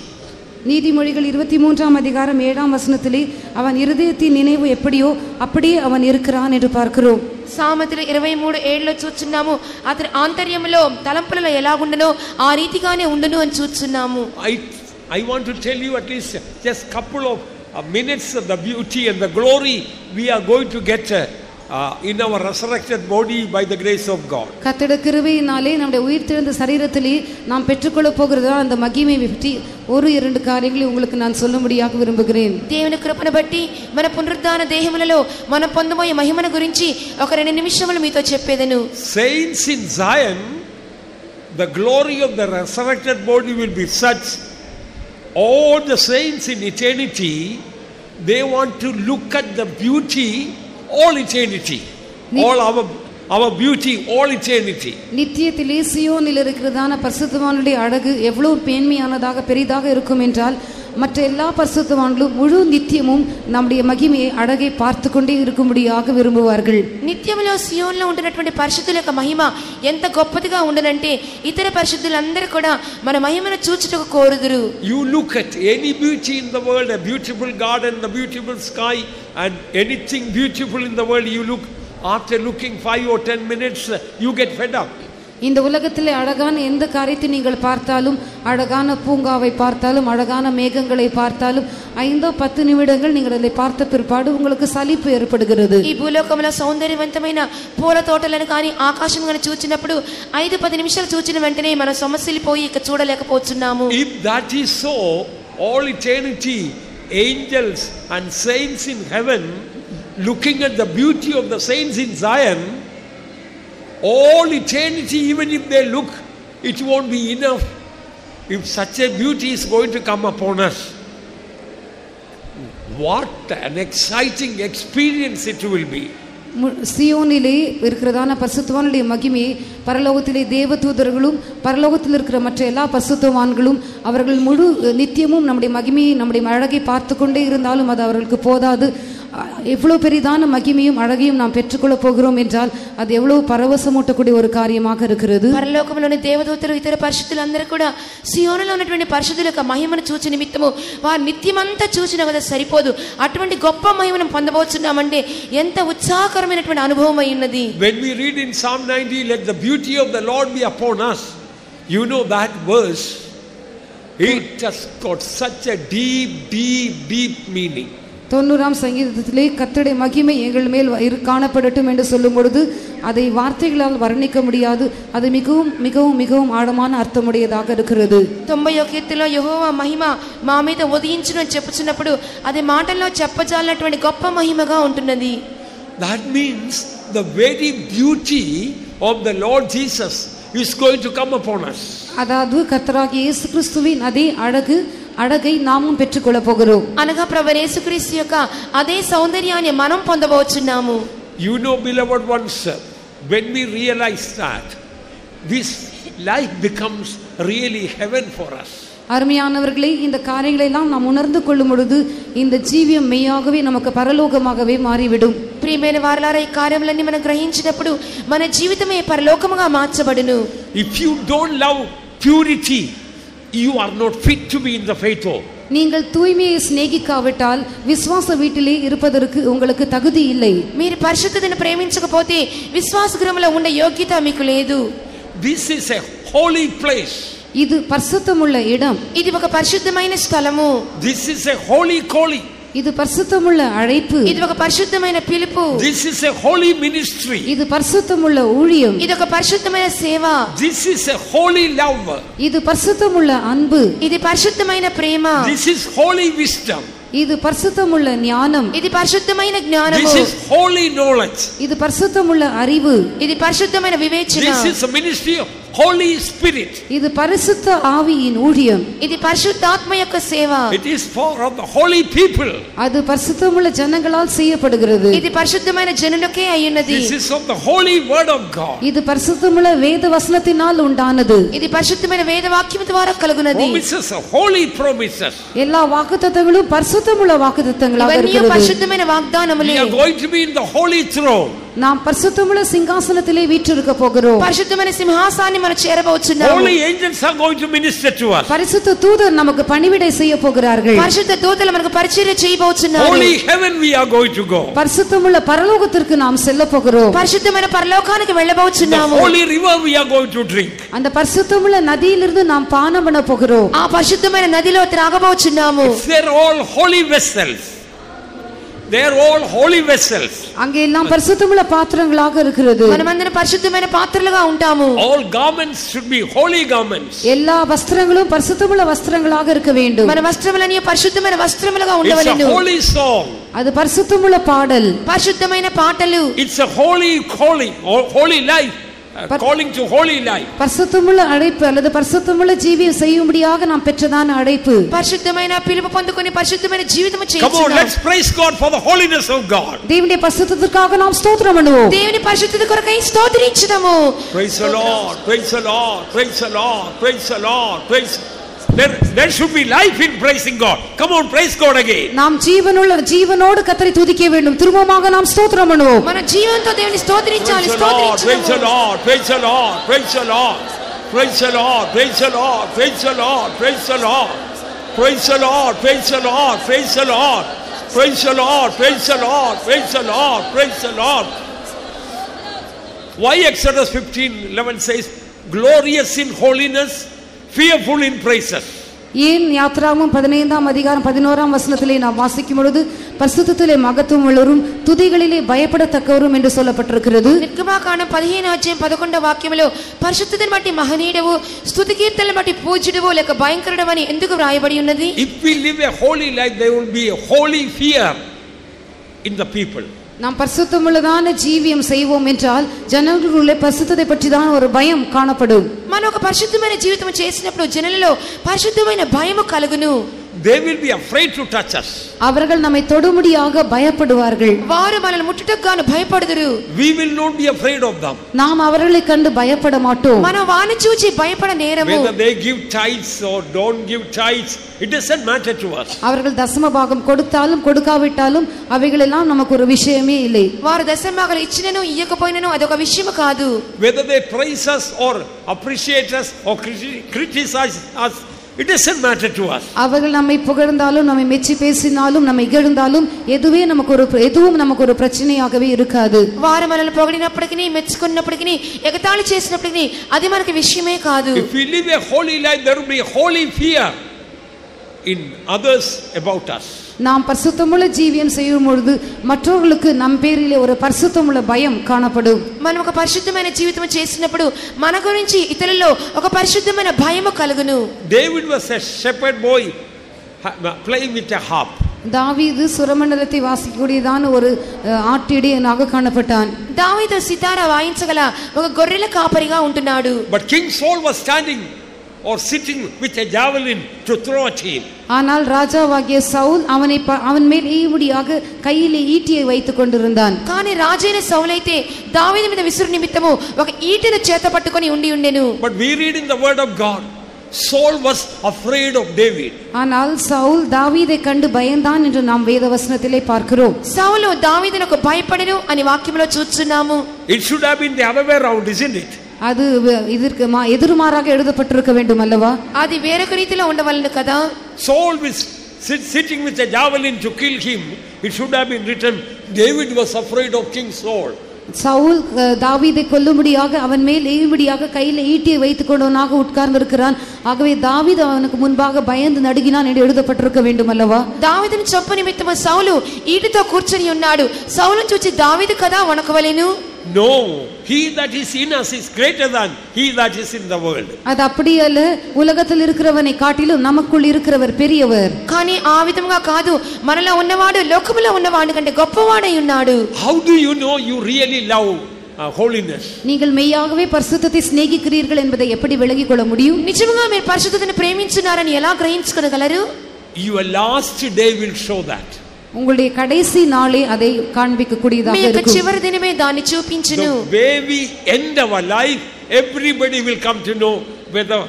நீதிமொழிகள் 23ஆம் அதிகாரம் 7ஆம் வசனத்திலே அவன் இருதயத்தின் நினைவு எப்படியோ அப்படியே அவன் இருக்கிறான் என்று பார்க்கிறோம். సామెతలు 23:7లో చూస్తున్నాము అతని ఆంతర్యములో తలంపులలో ఎలాగుండునో ఆ రీతిగానే ఉండును అని చూస్తున్నాము. I want to tell you at least just couple of minutes of the beauty and the glory we are going to get in our resurrected body by the grace of God. கர்த்தருடைய கிருபையினாலே நம்முடைய உயிர்த்தெழுந்த சரீரத்திலே நாம் பெற்றுக்கொள்ள போகிறதா அந்த மகிமையை பற்றி ஒரு இரண்டு காரியங்களை உங்களுக்கு நான் சொல்லும்படியாக விரும்புகிறேன். దేవుని కృపను బట్టి మన పునరుత్థాన దేహములలో మనం పొందబోయే మహిమను గురించి ఒక 2 నిమిషములు మీతో చెప్పేదను. Saints in Zion, the glory of the resurrected body will be such, all the saints in eternity they want to look at the beauty all eternity. All our beauty all eternity. நித்தியத்திலே சியோனில் இருக்கிறதான பரிசுத்தவான்களுடைய அழகு எவ்வளவு மேன்மையானதாக பெரிதாக இருக்கும் என்றால் மற்ற எல்லா பரிசுத்தவான்களும் முழு நித்தியமும் நம்முடைய மகிமையை அழகை பார்த்து கொண்டே இருக்கும்படியாக விரும்புவார்கள். నిత్యములో సియోన్లో ఉంటున్నటువంటి పరిశుద్ధుల యొక్క మహిమ ఎంత గొప్పదిగా ఉండనంటే ఇతర పరిశుద్ధులందరూ కూడా మన మహిమను చూచుటకు కోరుదురు. You look at any beauty in the world, a beautiful garden, a beautiful sky, and anything beautiful in the world, you look, after looking 5 or 10 minutes you get fed up. இந்த உலகத்திலே அழகான எந்த காரியத்தை நீங்கள் பார்த்தாலும், அழகான பூங்காவை பார்த்தாலும், அழகான மேகங்களை பார்த்தாலும் 5-10 நிமிடங்கள் நீங்கள் அதை பார்த்த பிற்பாடு உங்களுக்கு சலிப்பு ஏற்படுகிறது. ఈ భూలోకంలో సౌందర్యవంతమైన పూల తోటలను కానీ ఆకాశం కానీ చూచినప్పుడు 5-10 నిమిషాలు చూచిన వెంటనే మనం సమస్యలిపోయి ఇక చూడలేకపోతున్నాము. If that is so, all eternity, angels and saints in heaven looking at the beauty of the saints in Zion, all eternity, even if they look, it won't be enough if such a beauty is going to come upon us. What an exciting experience it will be. சியோனிலே இருக்கிறதான பரிசுத்தவானுடைய மகிமையை பரலோகத்திலே தேவதூதர்களும் பரலோகத்தில் இருக்கிற மற்ற எல்லா பரிசுத்தவான்களும் அவர்கள் முழு நித்தியமும் நம்முடைய மகிமையை நம்முடைய அழகை பார்த்து கொண்டே இருந்தாலும் அது அவர்களுக்கு போதாது. எவ்வளோ பெரிதான மகிமையும் அழகையும் நாம் பெற்றுக்கொள்ள போகிறோம் என்றால் அது எவ்வளவு பரவசமூட்டக்கூடிய ஒரு காரியமாக இருக்கிறது. పరలోకంలోని దేవదూతలు ఇతర పరిశుద్ధులందరూ కూడా సియోనులో ఉన్నటువంటి పరిశుద్ధుల యొక్క మహిమను చూచి నిమిత్తము వారు నిత్యమంతా చూసినా కదా సరిపోదు, అటువంటి గొప్ప మహిమను పొందబోతున్నామంటే ఎంత ఉత్సాహకరమైనటువంటి అనుభవం అయి ఉన్నది. When we read in Psalm 90, let the beauty of the Lord be upon us, you know that verse, it has got such a deep meaning. 90ஆம் சங்கீதத்திலே கர்த்தருடைய மகிமை எங்கள் மேல் காணப்படட்டும் என்று சொல்லும் பொழுது அதை வார்த்தைகளால் வர்ணிக்க முடியாது. அது மிகவும் மிகவும் மிகவும் ஆழமான அர்த்தமுடையதாக இருக்கிறது. 91వ కీర్తనలో యెహోవా మహిమ మా మీద ఉదయించును అని చెప్పుచున్నప్పుడు అది మాటల్లో చెప్పజాలనటువంటి గొప్ప మహిమగా ఉంటున్నది. That means the very beauty of the Lord Jesus is going to come upon us. அதாவது கர்த்தராகிய இயேசு கிறிஸ்துவின் அதே அழகை நாமும் பெற்றுக்கொள்ள போகிறோம். అనగా ప్రభు యేసుక్రీస్తు యొక్క అదే సౌందర్యాన్ని మనం పొందబోచున్నాము. You know, beloved ones, when we realize that, this life becomes really heaven for us. அருமையானவர்களே, இந்த காரியங்களை எல்லாம் நாம் உணர்ந்து கொள்ளும் பொழுது இந்த ஜீவியம் மெய்யாகவே நமக்கு பரலோகமாகவே மாறிவிடும். ప్రియమైన వారలారా, ఈ కార్యములన్నీ మనం గ్రహించినప్పుడు మన జీవితమే పరలోకముగా మార్చబడును. If you don't love purity, you are not fit to be in the faith. நீங்கள் தூய்மையை சிநேகிக்காவிட்டால் விசுவாச வீட்டிலே இருப்பதற்கு உங்களுக்கு தகுதி இல்லை. మీరు పరిశుద్ధతను ప్రేమించకపోతే విశ్వాస గృహంలో ఉండే యోగ్యత మీకు లేదు. This is a holy place. இது பரிசுத்தமுள்ள இடம். ఇది ఒక పరిశుద్ధమైన స్థలము. This is a holy calling. இது பரிசுத்தமுள்ள அழைப்பு. ఇది ఒక పరిశుద్ధమైన పిలుపు. This is a holy ministry. இது பரிசுத்தமுள்ள ஊழியம். ఇది ఒక పరిశుద్ధమైన సేవ. This is a holy love. இது பரிசுத்தமுள்ள அன்பு. ఇది పరిశుద్ధమైన ప్రేమ. This is holy wisdom. இது பரிசுத்தமுள்ள ஞானம். ఇది పరిశుద్ధమైన జ్ఞానము. This is holy knowledge. இது பரிசுத்தமுள்ள அறிவு. ఇది పరిశుద్ధమైన వివేచన. This is a ministry of Holy Spirit. இது பரிசுத்த ஆவியின் ஊழியம். ఇది పరిశుద్ధాత్మ యొక్క సేవ. It is for the holy people. அது பரிசுத்தமுள்ள ஜனங்களால் செய்யப்படுகிறது. ఇది పరిశుద్ధమైన జనులకే అయ్యున్నది. This is of the holy word of God. இது பரிசுத்தமுள்ள வேத వచనத்தினால் உண்டானது. ఇది పరిశుద్ధమైన వేద వాక్యము ద్వారా కలుగునది. Promises, holy promises. எல்லா வாக்குத்தத்தங்களும் பரிசுத்தமுள்ள வாக்குத்தத்தங்களாக ఇవన్నీ இருக்கிறது. పరిశుద్ధమైన వాగ్దానములే. We are going to be in the holy throne. நாம் பரிசுத்தமுள்ள சிங்காசனத்திலே வீற்றிருக்க போகிறோம். పరిశుద్ధమైన సింహాసనాన్ని మనం చేరబోచున్నాము. Holy angels are going to minister to us. பரிசுத்த தூதர் நமக்கு பணிவிடை செய்ய போகிறார்கள். పరిశుద్ధ దూతలు మనకు పరిచర్య చేయబోచున్నారు. Holy heaven we are going to go. பரிசுத்தமுள்ள பரலோகத்திற்கு நாம் செல்ல போகிறோம். పరిశుద్ధమైన పరలోకానికి The వెళ్ళబోచున్నాము. holy river we are going to drink. அந்த பரிசுத்தமுள்ள நதியிலிருந்து நாம் பானம் பண்ண போகிறோம். ఆ పరిశుద్ధమైన నదిలో త్రాగబోచున్నాము. They're all holy vessels. They're all holy vessels. அங்கே எல்லாம் பரிசுத்தமுள்ள பாத்திரங்களாக இருக்கிறது. మనమందరం పరిశుద్ధమైన పాత్రలుగా ఉంటాము. All garments should be holy garments. எல்லா வஸ்திரங்களும் பரிசுத்தமுள்ள வஸ்திரங்களாக இருக்க வேண்டும். మన వస్త్రములన్నీ పరిశుద్ధమైన వస్త్రములుగా It's ఉండవలెను. a holy song. அது பரிசுத்தமுள்ள பாடல். పరిశుద్ధమైన పాటలు. It's a holy calling or holy life calling to holy life. பரிசுத்தமுள்ள அழைப்பு அல்லது பரிசுத்தமுள்ள ஜீவியம் செய்யும்படியாக நாம் பெற்றதான அழைப்பு. పరిశుద్ధమైన పిలుపు పొందుకొని పరిశుద్ధమైన జీవితం చేయించుదాం. Come on, let's praise God for the holiness of God. தேவனுடைய பரிசுத்தத்திற்காக நாம் ஸ்தோத்திரம் பண்ணுவோம். దేవుని పరిశుద్ధత కొరకై స్తోత్రించుదాము. Praise the Lord, praise the Lord, praise the Lord, praise the Lord, praise. There should be life in praising God. Come on, praise God again. நாம் ஜீவனோடு கர்த்தரை துதிக்க வேண்டும். திரும்பமாக நாம் ஸ்தோத்திரம் பண்ணுவோம். మన జీవంతో దేవుని స్తోత్రించాలి. స్తోత్రించుదాము. Praise the Lord, praise the Lord, praise the Lord, praise the Lord, praise the Lord, praise the Lord, praise the Lord, praise the Lord, praise the Lord, praise the Lord, praise the Lord, praise the Lord, praise the Lord, praise the Lord. Why Exodus 15:11 says, glorious in holiness, fearful in praises. ஏன் யாத்ராகமம் 15ஆம் அதிகாரம் 11ஆம் வசனத்திலே நாம் வாசிக்கும் பொழுது பரிசுத்தத்திலே மகத்துவம் உள்ளவரும் துதிகளிலே பயப்படத்தக்கவரும் என்று சொல்லப்பட்டிருக்கிறது. నిర్గమాకాండం 15వ అధ్యాయం 11వ వాక్యములో పరిశుద్ధతను బట్టి మహనీయుడవు, స్తుతి కీర్తనలను బట్టి పూజ్యుడవు లేక భయంకరుడవని ఎందుకు వ్రాయబడి ఉన్నది? If we live a holy life, there will be a holy fear in the people. நாம் பரிசுத்தமுள்ளதான ஜீவியம் செய்வோம் என்றால் ஜனங்களுக்குள்ளே பரிசுத்தத்தை பற்றிதான் ஒரு பயம் காணப்படும். మనం ఒక పరిశుద్ధమైన జీవితం చేసినప్పుడు జనులలో పరిశుద్ధమైన భయము కలుగును. They will be afraid to touch us. அவர்கள் நம்மை தொடும்படியாக பயப்படுவார்கள். వారు మనల్ని ముట్టుటకు గాను భయపడుదురు. We will not be afraid of them. நாம் அவர்களை கண்டு பயப்பட மாட்டோம். మనం వాని చూచి భయపడ నేరము. Whether they give tithes or don't give tithes, it doesn't matter to us. அவர்கள் தசம பாகம் கொடுத்தாலும் கொடுக்காவிட்டாலும் அவைகள் எல்லாம் நமக்கு ஒரு விஷயமே இல்லை. వారు దశమభాగాలు ఇచ్చినను ఇయ్యకపోయినను అదొక విషయం కాదు. Whether they praise us or appreciate us or criticize us, it doesn't matter to us. அவர்கள் நம்மை புகழ்ந்தாலும் நம்மை மெச்சி பேசினாலும் நம்மை இகழ்ந்தாலும் எதுவும் நமக்கு ஒரு பிரச்சனையாகவே இருக்காது. వారు మనల్ని పొగిడినప్పటికీ మెచ్చుకున్నప్పటికీ ఎగతాళి చేసినప్పటికీ అది మనకి విషయమే కాదు. If we live a holy life, there will be a holy fear in others about us. நாம் பரிசுத்தமுள்ள ஜீவியம் செய்யும் பொழுது மற்றவர்களுக்கு நம் பேரிலே ஒரு பரிசுத்தமுள்ள பயம் காணப்படும். మనం ఒక పరిశుద్ధమైన జీవితం చేసినప్పుడు మన గురించి ఇతరులలో ఒక పరిశుద్ధమైన భయము కలుగును. David was a shepherd boy playing with a harp. தாவீது சுரமண்டலத்தை வாசிக்கக்கூடியதான ஒரு ஆட்டிடையனாக காணப்பட்டான். దావీదు సితారా వాయించగల ఒక గొర్రెల కాపరిగా ఉంటున్నాడు. But King Saul was standing or sitting with a javelin to throw at him. ஆனால் ராஜாவாகிய சவுல் அவன் மேல் ஈவுடியாக கையிலே ஈட்டியை வைத்துக் கொண்டிருந்தான். కానీ రాజైన సౌలు అయితే దావీదు మీద విసురు నిమిత్తము ఒక ఈటెను చేత పట్టుకొని ఉండెను. But we read in the word of God, Saul was afraid of David. ஆனால் சவுல் தாவீதை கண்டு பயந்தான் என்று நாம் வேதவசனத்திலே பார்க்கிறோம். సౌలు దావీదునకు భయపడెను అని వాక్యములో చూస్తున్నాము. It should have been the other way around, isn't it? அது இதற்கு எதிர்மாறாக எழுதப்பட்டிருக்க வேண்டும் அல்லவா? అది వేరొక రీతిలో ఉండవలెను కదా. Saul was sitting with a javelin to kill him. It should have been written, David was afraid of King Saul. Saul தாவீதை கொல்லும்படியாக அவன் மேல் ஏவும்படியாக கையில் ஈட்டியை வைத்துக் கொண்டவனாக உட்கார்ந்திருக்கிறான். ஆகவே தாவீது அவனுக்கு முன்பாக பயந்து நடுங்கினான் என்று எழுதப்பட்டிருக்க வேண்டும் அல்லவா? దావీదును చంప నిమిత్తము సౌలు ఈటితో కూర్చొని ఉన్నాడు. సౌలును చూచి దావీదు కదా వణకవలెను. No, he that is in us is greater than he that is in the world. அது அப்படியே அல்ல, உலகத்தில் இருக்கிறவனை காட்டிலும் நமக்குள் இருக்கிறவர் பெரியவர். కానీ ఆ విధంగా కాదు, మనలో ఉన్నవాడు లోకములో ఉన్నవాడి కంటే గొప్పవాడై ఉన్నాడు. How do you know you really love holiness? நீங்கள் மெய்யாகவே பரிசுத்தத்தை சிநேகிக்கிறீர்கள் என்பதை எப்படி விளங்கிக் கொள்ள முடியும்? నిజంగా మీరు పరిశుద్ధతను ప్రేమించున్నారని ఎలా గ్రహించుకోగలరు? Your last day will show that. உங்களுடைய கடைசி நாளே அதை காண்பிக்கக்கூடியதாக இருக்கும். చివరి దినమే దాన్ని చూపించును. The way we end our life, everybody will come to know whether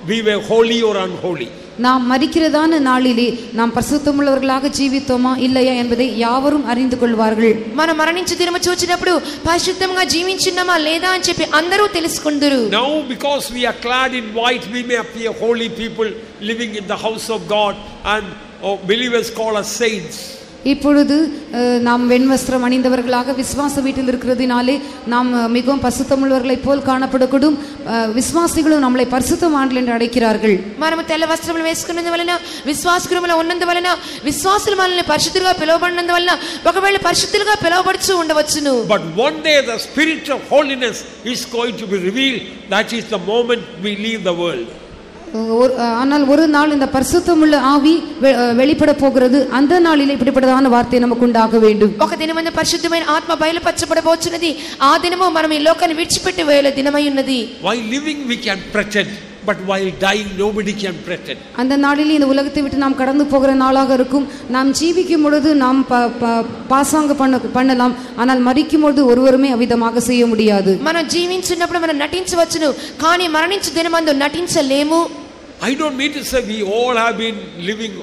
we were holy or unholy. நாம் மரிக்கிறதான நாளிலே நாம் பரிசுத்தமுள்ளவர்களாக ஜீவித்தோமா இல்லையா என்பதை யாவரும் அறிந்து கொள்வார்கள். మనం మరణించే దినము చూచినప్పుడు పరిశుద్ధంగా జీవించున్నామా లేదా అని చెప్పి అందరూ తెలుసుకుందురు. Now because we are clad in white, we may appear holy people living in the house of God, and believers call us saints. இப்பொழுது நாம் வெண்வஸ்திரம் அணிந்தவர்களாக விசுவாச வீட்டில் இருக்கிறதினாலே நாம் மிகவும் பரிசுத்தமுள்ளவர்களைப் போல் காணப்படக்கூடும். விசுவாசிகளும் நம்மளை பரிசுத்தவான்கள் என்று அழைக்கிறார்கள். మనము తెల్ల వస్త్రములు వేసుకున్నందువలన విశ్వాసగృహములో ఉన్నందువలన విశ్వాసులు మనల్ని పరిశుద్ధులుగా పిలువబడినందువలన ఒకవేళ పరిశుద్ధులుగా పిలువబడుచు ఉండవచ్చును. But one day the spirit of holiness is going to be revealed. That is the moment we leave the world. ஆனால் ஒரு நாள் இந்த பரிசுத்தமுள்ள ஆவி வெளிப்பட போகிறது. அந்த நாளில் இப்படிப்பட்டதான வார்த்தை நமக்கு உண்டாக வேண்டும். ఒక దినమందు పరిశుద్ధమైన ఆత్మ బయలుపరచబడబోచున్నది. ఆ దినము మనం ఈ లోకాన్ని విడిచిపెట్టి వేళ దినమై ఉన్నది. While living we can pretend, but while dying nobody can pretend. அந்த நாளில் இந்த உலகத்தை விட்டு நாம் கடந்து போகிற நாளாக இருக்கும். நாம் ஜீவிக்கும் பொழுது நாம் பாசாங்க பண்ணலாம், ஆனால் மரிக்கும் பொழுது ஒருவருமே அவிதமாக செய்ய முடியாது. మనం జీవించున్నప్పుడు మనం నటించవచ్చును, కానీ మరణించు దినమందు నటించలేము. I don't mean to say we all have been living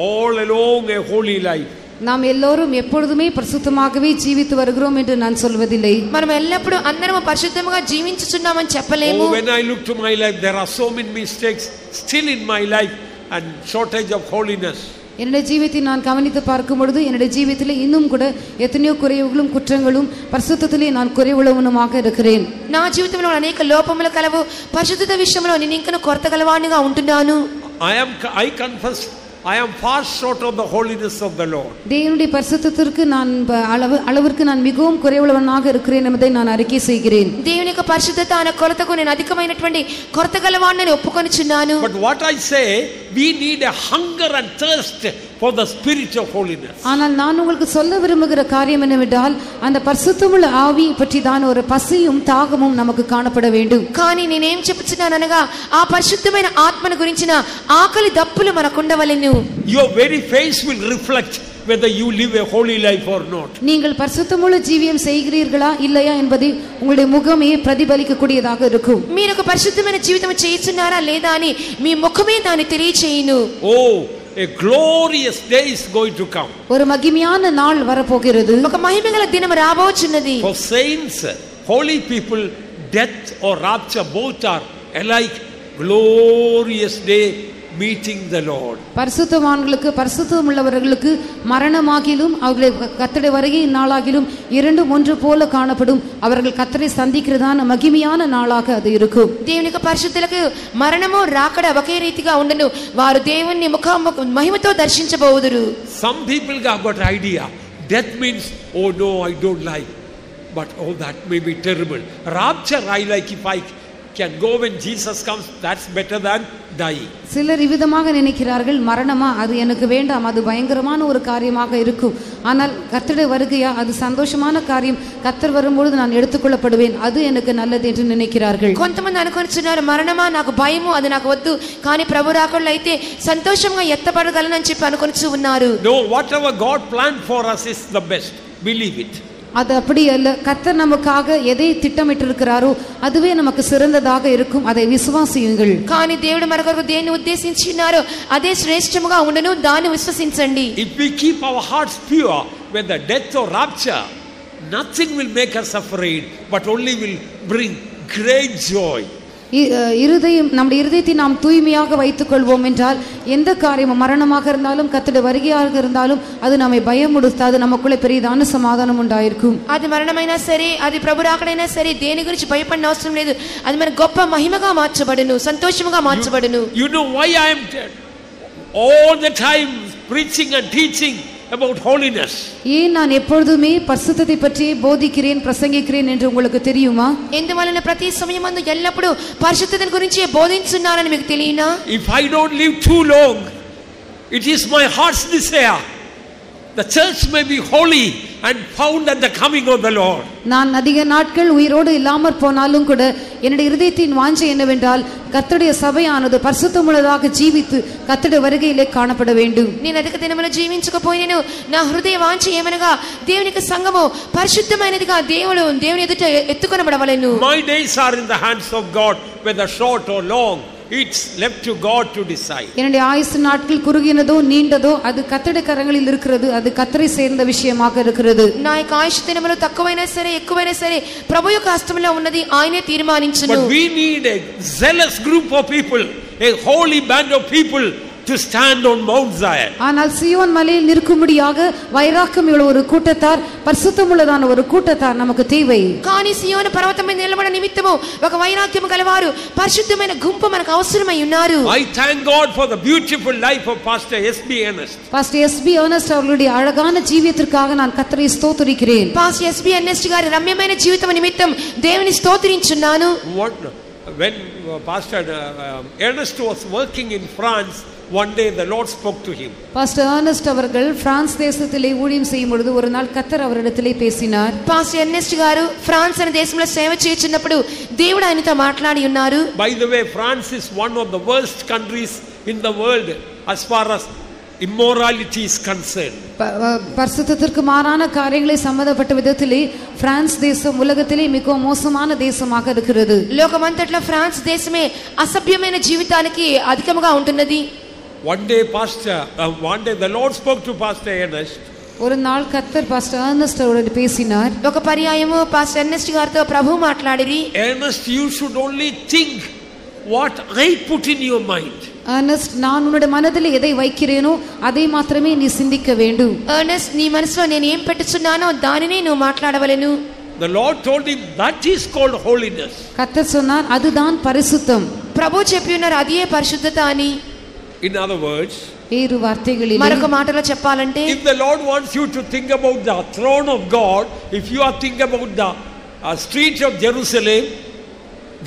all along a holy life. நாம் எல்லோரும் எப்பொழுதுமே பரிசுத்தமாகவே ஜீவித்து வருகிறோம் என்று நான் சொல்வதில்லை. మనం ఎల్లప్పుడూ అందరము పరిశుద్ధముగా జీవించుచున్నామని చెప్పలేము. Oh, when I look to my life there are so many mistakes still in my life and shortage of holiness. என்னுடைய ஜீவித்தை நான் கவனித்து பார்க்கும் பொழுது என்னுடைய ஜீவிதத்திலே இன்னும் கூட எத்தனையோ குறைவுகளும் குற்றங்களும் பரிசுத்தத்திலே நான் குறைவுள்ளவனுமாக இருக்கிறேன். నా జీవితంలో అనేక లోపములు కలవు. పరిశుద్ధత విషయంలో నేను ఇంకా కొరత గలవానిగా ఉంటున్నాను. I confess I am far short of the holiness of the Lord. தேவனுடைய பரிசுத்தத்திற்கு நான் அளவிற்கு நான் மிகவும் குறைவுள்ளவனாக இருக்கிறேன் என்பதை நான் அறிக்கை செய்கிறேன். దేవుని యొక్క పరిశుద్ధత అనే కొరతకు నేను అధికమైనటువంటి కొరత గలవాడిని ఒప్పుకొనుచున్నాను. But what I say, we need a hunger and thirst for the spirit of holiness. ஆனால் நான் உங்களுக்கு சொல்ல விரும்புகிற காரியம் என்னவென்றால் அந்த பரிசுத்தமுள்ள ஆவி பற்றி தான் ஒரு பசியும் தாகமும் நமக்கு காணப்பட வேண்டும். కానీ నేనేం చెప్పుచున్నాను అనగా ఆ పరిశుద్ధమైన ఆత్మను గురించిన ఆకలి దప్పులు మనకు ఉండవలెను. Your very face will reflect whether you live a holy life or not. நீங்கள் பரிசுத்தமுள்ள ஜீவியம் செய்கிறீர்களா இல்லையா என்பதை உங்களுடைய முகமே பிரதிபலிக்க கூடியதாக இருக்கும். మీరు ఒక పరిశుద్ధమైన జీవితం చేయుచున్నారా లేదా అని మీ ముఖమే దాన్ని తెలియచేయును. Oh, a glorious day is going to come. ஒரு மகிமையான நாள் வரப்போகிறது. ఒక మహిమగల దినం రాబోచున్నది. For saints, holy people, death or rapture both are alike glorious day meeting the Lord. பரிசுத்தவான்களுக்கு பரிசுத்தம் உள்ளவர்களுக்கு மரணமாகிலும் அவர்களுடைய கர்த்தருடைய வருகை நாளாகிலும் இரண்டும் ஒன்று போல காணப்படும். அவர்கள் கர்த்தரை சந்திக்கிறதான மகிமையான நாளாக அது இருக்கும். దేవుని యొక్క పరిశుద్ధులకు మరణము రాకడ ఒకే రీతిగా ఉండను. వారు దేవుని మహిమతో దర్శించబోదురు. Some people have got idea death means oh no I don't like, but oh that may be terrible. Rapture I like, if I can go when Jesus comes, that's better than dying. சிலர் இவ்விதமாக நினைக்கிறார்கள், மரணமா அது எனக்கு வேண்டாம், அது பயங்கரமான ஒரு காரியமாக இருக்கும். ஆனால் கர்த்தருடைய வருகையா அது சந்தோஷமான காரியம், கர்த்தர் வரும்பொழுது நான் எடுத்துக்கொள்ளப்படுவேன், அது எனக்கு நல்லது என்று நினைக்கிறார்கள். కొంతమంది అనుకొనిచున్నారు మరణమా నాకు భయము అది నాకు వద్దు, కానీ ప్రభు రాకడలో అయితే సంతోషంగా ఎత్తబడగలనని చెప్పి అనుకొనిచు ఉన్నారు. No, whatever God planned for us is the best. Believe it. அது அப்படி அல்ல. கர்த்தர் நமக்காக எதை திட்டமிட்டிருக்கிறாரோ அதுவே நமக்கு சிறந்ததாக இருக்கும். அதை விசுவாசியுங்கள். కానీ దేవుడు మన కొరకు దేన్ని ఉద్దేశించినారో అదే శ్రేష్టముగా ఉండును, దాన్ని విశ్వసించండి. If we keep our hearts pure, whether death or rapture, nothing will make us afraid, but only will bring great joy. நம்முடைய இருதயத்தை நாம் தூய்மையாக வைத்துக் கொள்வோம் என்றால் எந்த காரியமும் மரணமாக இருந்தாலும் கர்த்தருடைய வருகையாக இருந்தாலும் அது நம்மை பயமுடுத்தாது, நமக்குள்ளே பெரியதான சமாதானம் உண்டாயிருக்கும். అది మరణమైనా సరే అది ప్రభు రాకడైనా సరే దేని గురించి భయపడిన అవసరం లేదు. అది మన గొప్ప మహిమగా మార్చబడును, సంతోషముగా మార్చబడును. You know why I am all the time preaching and teaching about holiness? ஏன் நான் எப்பொழுதுமே பரிசுத்தத்தை பற்றி போதிக்கிறேன் பிரசங்கிக்கிறேன் என்று உங்களுக்கு தெரியுமா? ఎందువలన ప్రతి సమయమందు ఎల్లప్పుడూ పరిశుద్ధతను గురించి బోధించున్నానని మీకు తెలియనా? If I don't live too long, it is my heart's desire the church may be holy and found at the coming of the Lord. நான் அதிக நாட்கள் உயிரோடு இல்லாமற் போனாலும் கூட என்னுடைய இதயத்தின் வாஞ்சை என்னவென்றால் கர்த்தருடைய சபையானது பரிசுத்தமுள்ளதாக ஜீவித்து கர்த்தருடைய வருகையிலே காணப்பட வேண்டும். నేను అధిక దినములు జీవించకపోయినను నా హృదయ వాంఛ ఏమనగా దేవుని యొక్క సంఘము పరిశుద్ధమైనదిగా దేవుని ఎదుట ఎత్తుకొనబడవలెను. My days are in the hands of God, whether short or long. It's left to God to decide. என்னுடைய ஆயுசு நாட்கள் குறுகினதோ நீண்டதோ அது கர்த்தருடைய கரங்களில் இருக்கிறது, அது கர்த்தரை சேர்ந்த விஷயமாக இருக்கிறது. నా యొక్క ఆయుష్ దినములు తక్కువైనా సరే ఎక్కువైనా సరే ప్రభు యొక్క హస్తములో ఉన్నది ఆయనే తీర్మానించును. But we need a zealous group of people, a holy band of people to stand on Mount Zion. ஆனால் சியோன் மலையில் நிற்கும்படியாக வைராக்கியம் உள்ள ஒரு கூட்டத்தார், பரிசுத்தமுள்ளதான ஒரு கூட்டத்தார் நமக்கு தேவை. కానీ సియోను పర్వతం మీద నిలబడ నిమిత్తము ఒక వైరాగ్యము గలవారు పరిశుద్ధమైన గుంపు మనకు అవసరమై ఉన్నారు. I thank God for the beautiful life of Pastor S.B. Ernest. Pastor S.B. Ernest அவர்களுடைய அழகான ஜீவியத்திற்காக நான் கர்த்தரை ஸ்தோத்திரிக்கிறேன். Pastor S.B. Ernest గారి రమ్యమైన జీవితం నిమిత్తం దేవుని స్తోత్రించున్నాను. when Pastor Ernest was working in France, one day the Lord spoke to him. Pastor Ernest அவர்கள் பிரான்ஸ் தேசத்திலே ஊழியம் செய்யும் பொழுது ஒரு நாள் கர்த்தர் அவரிடத்திலே பேசினார். పాస్టర్ ఎర్నెస్ట్ గారు ఫ్రాన్స్ అనే దేశంలో సేవ చేస్తున్నప్పుడు దేవుడు ఆయనతో మాట్లాడి ఉన్నారు. By the way, France is one of the worst countries in the world as far as immorality is concerned. பரிசுத்தத்திற்கு மாறான காரியங்களை சம்பந்தப்பட்ட விதத்திலே பிரான்ஸ் தேசம் உலகத்திலே மிகவும் மோசமான தேசமாக இருக்கிறது. లోకమంతట్లో ఫ్రాన్స్ దేశమే అసభ్యమైన జీవితానికి అధికముగా ఉంటున్నది. One day the Lord spoke to Pastor Ernest. ஒரு நாள் கர்த்தர் பாஸ்டர் எர்னஸ்ட் அவரோடு பேசினார். ఒక పర్యాయము పాస్టర్ ఎర్నెస్ట్ గారితో ప్రభు మాట్లాడిరి. Ernest, you should only think what I put in your mind. Ernest, நான் உன்னுடைய மனதில் எதை வைக்கிறேனோ அதை మాత్రమే நீ சிந்திக்க வேண்டும். ఎర్నెస్ట్, నీ మనసులో నేను ఏం పెట్టుచున్నానో దానినే నువ్వు మాట్లాడవలెను. The Lord told him that is called holiness. கர்த்தர் சொன்னார் அதுதான் பரிசுத்தம். ప్రభు చెప్పి ఉన్నారు అదే పరిశుద్ధత అని. In other words, వేరు వార్తகளிலே మరొక మాటలో చెప్పాలంటే, if the Lord wants you to think about the throne of God, if you are thinking about the streets of Jerusalem,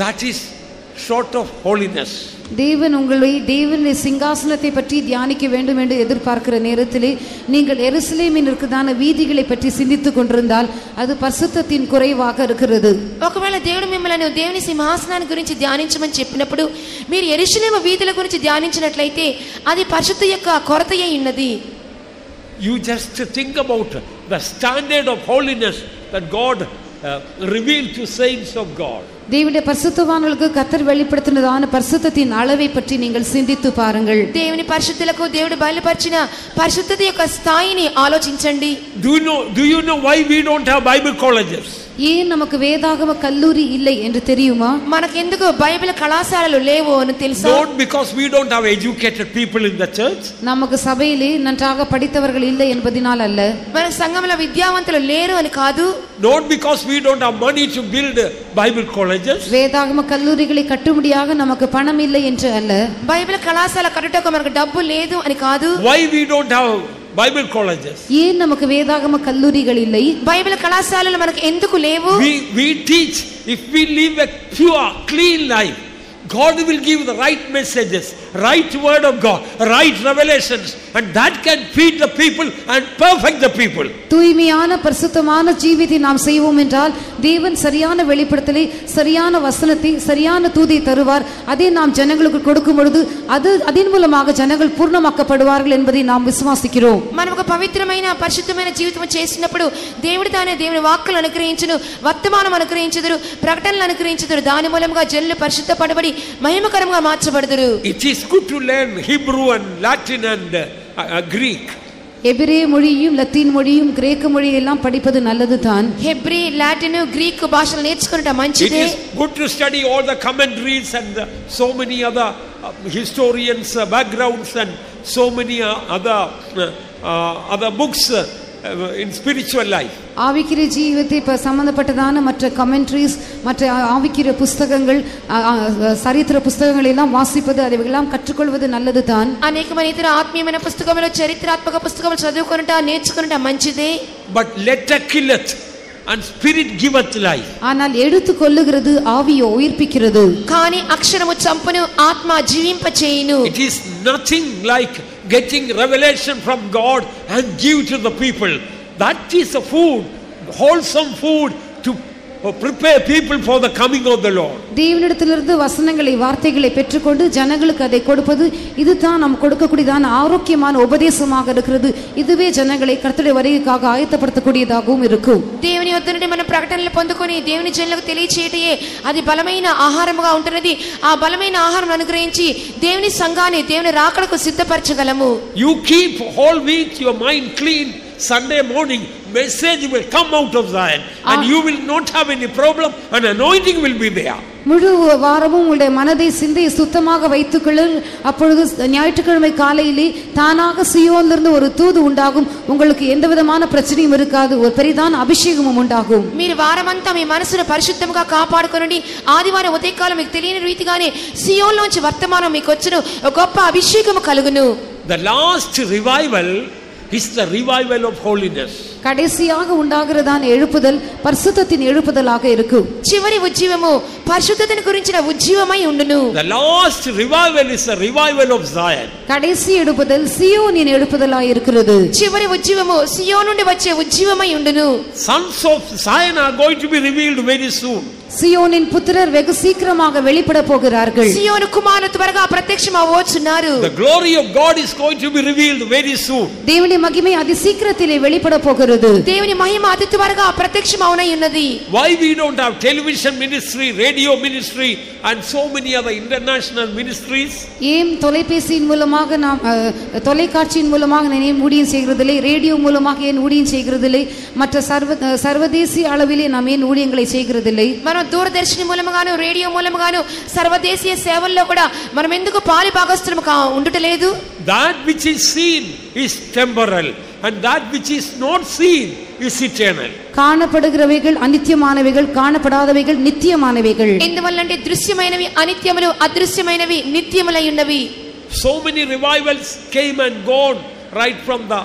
that is short of holiness. தேவன் உங்களை தேவனுடைய சிங்காசனத்தை பற்றி தியானிக்க வேண்டும் என்று எதிர்பார்க்கிற நேரத்திலே நீங்கள் எருசலேமில் இருக்குதான வீதிகளை பற்றி சிந்தித்துக் கொண்டிருந்தால் அது பரிசுத்தத்தின் குறைவாக இருக்கிறது. ఒకవేళ దేవుడు మిమ్మల్ని దేవుని సింహాసనాన్ని గురించి ధ్యానించమని చెప్పినప్పుడు మీరు యెరూషలేము వీధుల గురించి ధ్యానించినట్లయితే అది పరిశుద్ధత యొక్క కొరతయే ఉన్నది. You just think about the standard of holiness that God revealed to saints of God. தேவனுடைய பரிசுத்தவான்களுக்கு கர்த்தர் வெளிப்படுத்தினதான பரிசுத்தத்தின் அளவை பற்றி நீங்கள் சிந்தித்து பாருங்கள். దేవుని పరిశుద్ధులకు దేవుడు బయలుపరిచిన పరిశుద్ధత యొక్క స్థాయిని ఆలోచించండి. Do you know why we don't have Bible colleges? ஏன் நமக்கு வேதாகம கல்லூரி இல்லை என்று தெரியுமா? మనకెందుకు బైబిల్ కళాశాలలు లేవు అని తెలుసా? Not because we don't have educated people in the church. நமக்கு சபையிலே நன்றாக படித்தவர்கள் இல்லை என்பதனால் அல்ல. మన సంఘంలో విద్యావంతులు లేరు అని కాదు. Not because we don't have money to build Bible colleges. வேதாகம கல்லூரிகளை கட்டும்படியாக நமக்கு பணம் இல்லை என்று அல்ல. బైబిల్ కళాశాల కట్టుటకు మనకు డబ్బు లేదు అని కాదు. Why we don't have Bible colleges? ஏன் நமக்கு வேதாகம கல்லூரிகள் இல்லை? బైబిల్ కళాశాలలు మనకు ఎందుకు లేవు? We teach if we live a pure clean life, God will give the right messages, right word of God, right revelations, and that can feed the people and perfect the people. தூய்மையான பரிசுத்தமான ஜீவித்தை நாம் செய்வோம் என்றால் தேவன் சரியான வெளிப்படுத்தலை, சரியான வசனத்தை, சரியான தூதை தருவார். அதை நாம் ஜனங்களுக்கு கொடுக்கும் பொழுது அதன் மூலமாக ஜனங்கள் பூர்ணமாக்கப்படுவார்கள் என்பதை நாம் விசுவாசிக்கிறோம். మనం ఒక పవిత్రమైన పరిశుద్ధమైన జీవితం చేసినప్పుడు దేవుడు తానే దేవుని వాక్కులు అనుగ్రహించును, వర్తమానం అనుగ్రహించుదురు, ప్రకటనలు అనుగ్రహించుదురు. దాని మూలంగా జనులు పరిశుద్ధపడబడి మహిమకరంగా మార్చబడుదురు. It is good to learn Hebrew and Latin and Greek. எபிரேய மொழியும் லத்தீன் மொழியும் கிரேக்க மொழியும் எல்லாம் படிப்பது நல்லதுதான். హెబ్రీ, లాటిన్, గ్రీక్ భాషలు నేర్చుకోవడం మంచిదే. It is good to study all the commentaries and so many other historians backgrounds and so many other books in spiritual life. ஆவிக்குரிய ஜீவிதத்தை சம்பந்தப்பட்டதான மற்ற கமெண்ட்ரிஸ், மற்ற ஆவிக்குரிய புஸ்தகங்கள், சரித்திர புஸ்தகங்கள் எல்லாம் வாசிப்பது, அதையெல்லாம் கற்றுக்கொள்வது நல்லதுதான். అనేకమైన ఇతర ఆత్మీయమైన పుస్తకములు, చరిత్రాత్మక పుస్తకములు చదువుకొనుట, నేర్చుకొనుట మంచిదే. But letter killeth and spirit giveth life. ஆனால் எடுத்து கொள்ளுகிறது, ஆவியோ உயிர்ப்பிக்கிறது. కానీ అక్షరము చంపును, ఆత్మ జీవింప చేయును. It is nothing like getting revelation from God and give to the people. That is a food, wholesome food to prepare people for the coming of the Lord. தேவனிடத்திலிருந்து வசனங்களை, வார்த்தைகளை பெற்றுக்கொண்டு ஜனங்களுக்கு அதை கொடுப்பது, இதுதான் நாம் கொடுக்கக்கூடியதான ஆரோக்கியமான உபதேசமாக இருக்கிறது. இதுவே ஜனங்களை கர்த்தருடைய வருகைக்காக ஆயத்தப்படுத்தக்கூடியதாகவும் இருக்கும். దేవుని యొద్ద నుండి మనం ప్రకటనలు పొందుకొని దేవుని జనులకు తెలియచేయటయే అది బలమైన ఆహారముగా ఉంటున్నది. ఆ బలమైన ఆహారం అనుగ్రహించి దేవుని సంఘాన్ని దేవుని రాకడకు సిద్ధపరచగలము. You keep whole week your mind clean. Sunday morning message will come out of Zion and you will not have any problem and anointing will be there. முழு வாரமும் உங்களுடைய மனதை, சிந்தையை சுத்தமாக வைத்துக்கொள்ள. அப்பொழுது ஞாயிற்றுக்கிழமை காலையிலே தானாக சியோனிலிருந்து ஒரு தூது உண்டாகும். உங்களுக்கு எந்த விதமான பிரச்சனையும் இருக்காது, ஒரு பெரிதான அபிஷேகமும் உண்டாகும். మీరు వారమంతా మీ మనసును పరిశుద్ధంగా కాపాడుకొనండి. ఆదివారం ఉదయకాలం మీకు తెలియని రీతిగానే సియోన్లోంచి వర్తమానం మీకు వచ్చును, ఒక గొప్ప అభిషేకము కలుగును. The last revival is the revival of holiness. கடைசியாக உண்டாகிறதான எழுப்புதல் பரிசுத்தத்தின் எழுப்புதலாக இருக்கும். చివరి ఉజ్జీవము పరిశుద్ధతను గురించిన ఉజ్జీవమై ఉండును. The last revival is the revival of Zion. கடைசி எழுப்புதல் சியோனின் எழுப்புதலாய் இருக்கிறது. చివరి ఉజ్జీవము సియోను నుండి వచ్చే ఉజ్జీవమై ఉండును. Sons of Zion are going to be revealed very soon. சியோனின் புத்திரர் வெகு சீக்கிரமாக வெளிப்பட போகிறார்கள். సియోను కుమారులు త్వరగా ప్రత్యక్షమవచ్చున్నారు. The glory of God is going to be revealed very soon. దేవుని మహిమ అతి శీఘ్రத்திலே வெளிப்பட போகிறது. దేవుని మహిమ అతి త్వరగా ప్రత్యక్షమవునై ఉన్నది. Why we don't have television ministry, radio ministry and so many other international ministries? ஏன் தொலைபேசியின் மூலமாக நாம் தொலைக்காட்சியின் மூலமாக ஏன் ஊழியம் செய்கிறதில்லை, ரேடியோ மூலமாக ஏன் ஊழியம் செய்கிறதில்லை, மற்ற சர்வதேசிய அளவிலே நாம் ஏன் ஊழியங்களை செய்கிறதில்லை? మనం దూరదర్శిని మూలముగాను రేడియో మూలముగాను సర్వదేశీయ సేవల్లో కూడా మనం ఎందుకు పాలి భాగస్తులము ఉండటలేదు? That which is seen is temporal and that which is not seen is eternal. காணப்படுகிறவைகள் அநித்தியமானவைகள், காணப்படாதவைகள் நித்தியமானவைகள். ఎందువల్లంటే దృశ్యమైనవి అనిత్యములు, అదృశ్యమైనవి నిత్యములై ఉన్నవి. So many revivals came and gone right from the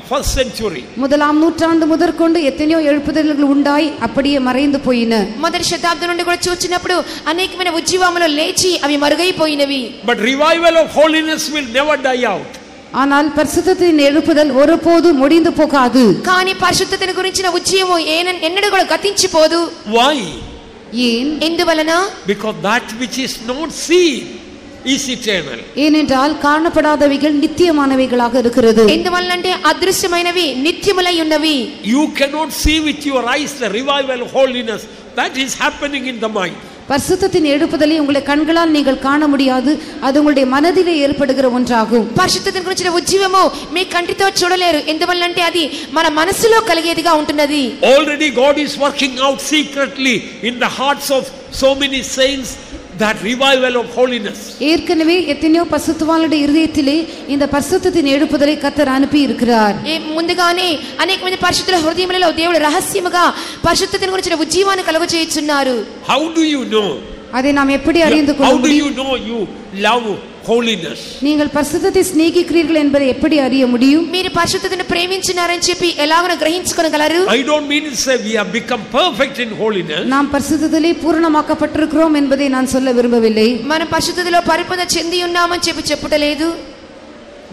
first century. முதலாம் நூற்றாண்டு முதற்கொண்டு எத்தனையோ எழுப்புதல்கள் உண்டாய் அப்படியே மறைந்து போயின. మొదటి శతాబ్దం నుండి కూడా చూచినప్పుడు అనేకమైన ఉజ్జీవములు లేచి అవి మరుగైపోయినవి. But revival of holiness will never die out. ஆனால் பரிசுத்தத்தின் எழுப்புதல் ஒருபோதும் முடிந்து போகாது. కానీ పరిశుద్ధతను గురించిన ఉజ్జీవము ఎన్నడూ కూడా గతించిపోదు. Why? ஏன்? ఎందువలన? Because that which is not seen is eternal. ஏனென்றால் காணப்படாதவைகள் நித்தியமானவைகளாக இருக்கிறது. ఎందువల్లంటే అదృశ్యమైనవి నిత్యములై ఉన్నవి. You cannot see with your eyes the revival of holiness that is happening in the mind. பரிசுத்தத்தின் எழுப்புதலை உங்களுடைய கண்களால் நீங்கள் காண முடியாது, அது உங்களுடைய மனதிலே ஏற்படுகிற ஒன்றாகும். పరిశుద్ధతను గురించిన ఉజ్జీవము మీ కంటితో చూడలేరు, ఎందువల్లంటే అది మన మనసులో కలిగేదిగా ఉంటున్నది. Already God is working out secretly in the hearts of so many saints that revival of holiness. ஏற்கனவே எத்தனையோ பரிசுத்தவான்களுடைய இதயத்திலே இந்த பரிசுத்தத்தின் எழுப்புதலை கர்த்தர் அனுப்பி இருக்கிறார். ముందుగానే అనేక మంది పరిశుద్ధుల హృదయములలో దేవుడు రహస్యముగా పరిశుద్ధతను గురించిన ఉజ్జీవాన్ని కలుగజేయుచున్నారు. How do you know? அதை நாம் எப்படி அறிந்து கொள்ள How do முடியும்? you know you love holiness? நீங்கள் பரிசுத்தத்தை சிநேகிக்கிறீர்கள் என்பதை எப்படி அறிய முடியும்? మీరు పరిశుద్ధతను ప్రేమించున్నారని చెప్పి ఎలాగో గ్రహించుకోగలరు? I don't mean to say we have become perfect in holiness. நாம் பரிசுத்தத்திலே பூரணமாக்கப்பட்டிருக்கிறோம் என்பதை நான் சொல்ல விரும்பவில்லை. మనం పరిశుద్ధతలో పరిపూర్ణ చెంది ఉన్నామని చెప్పి చెప్పుటలేదు.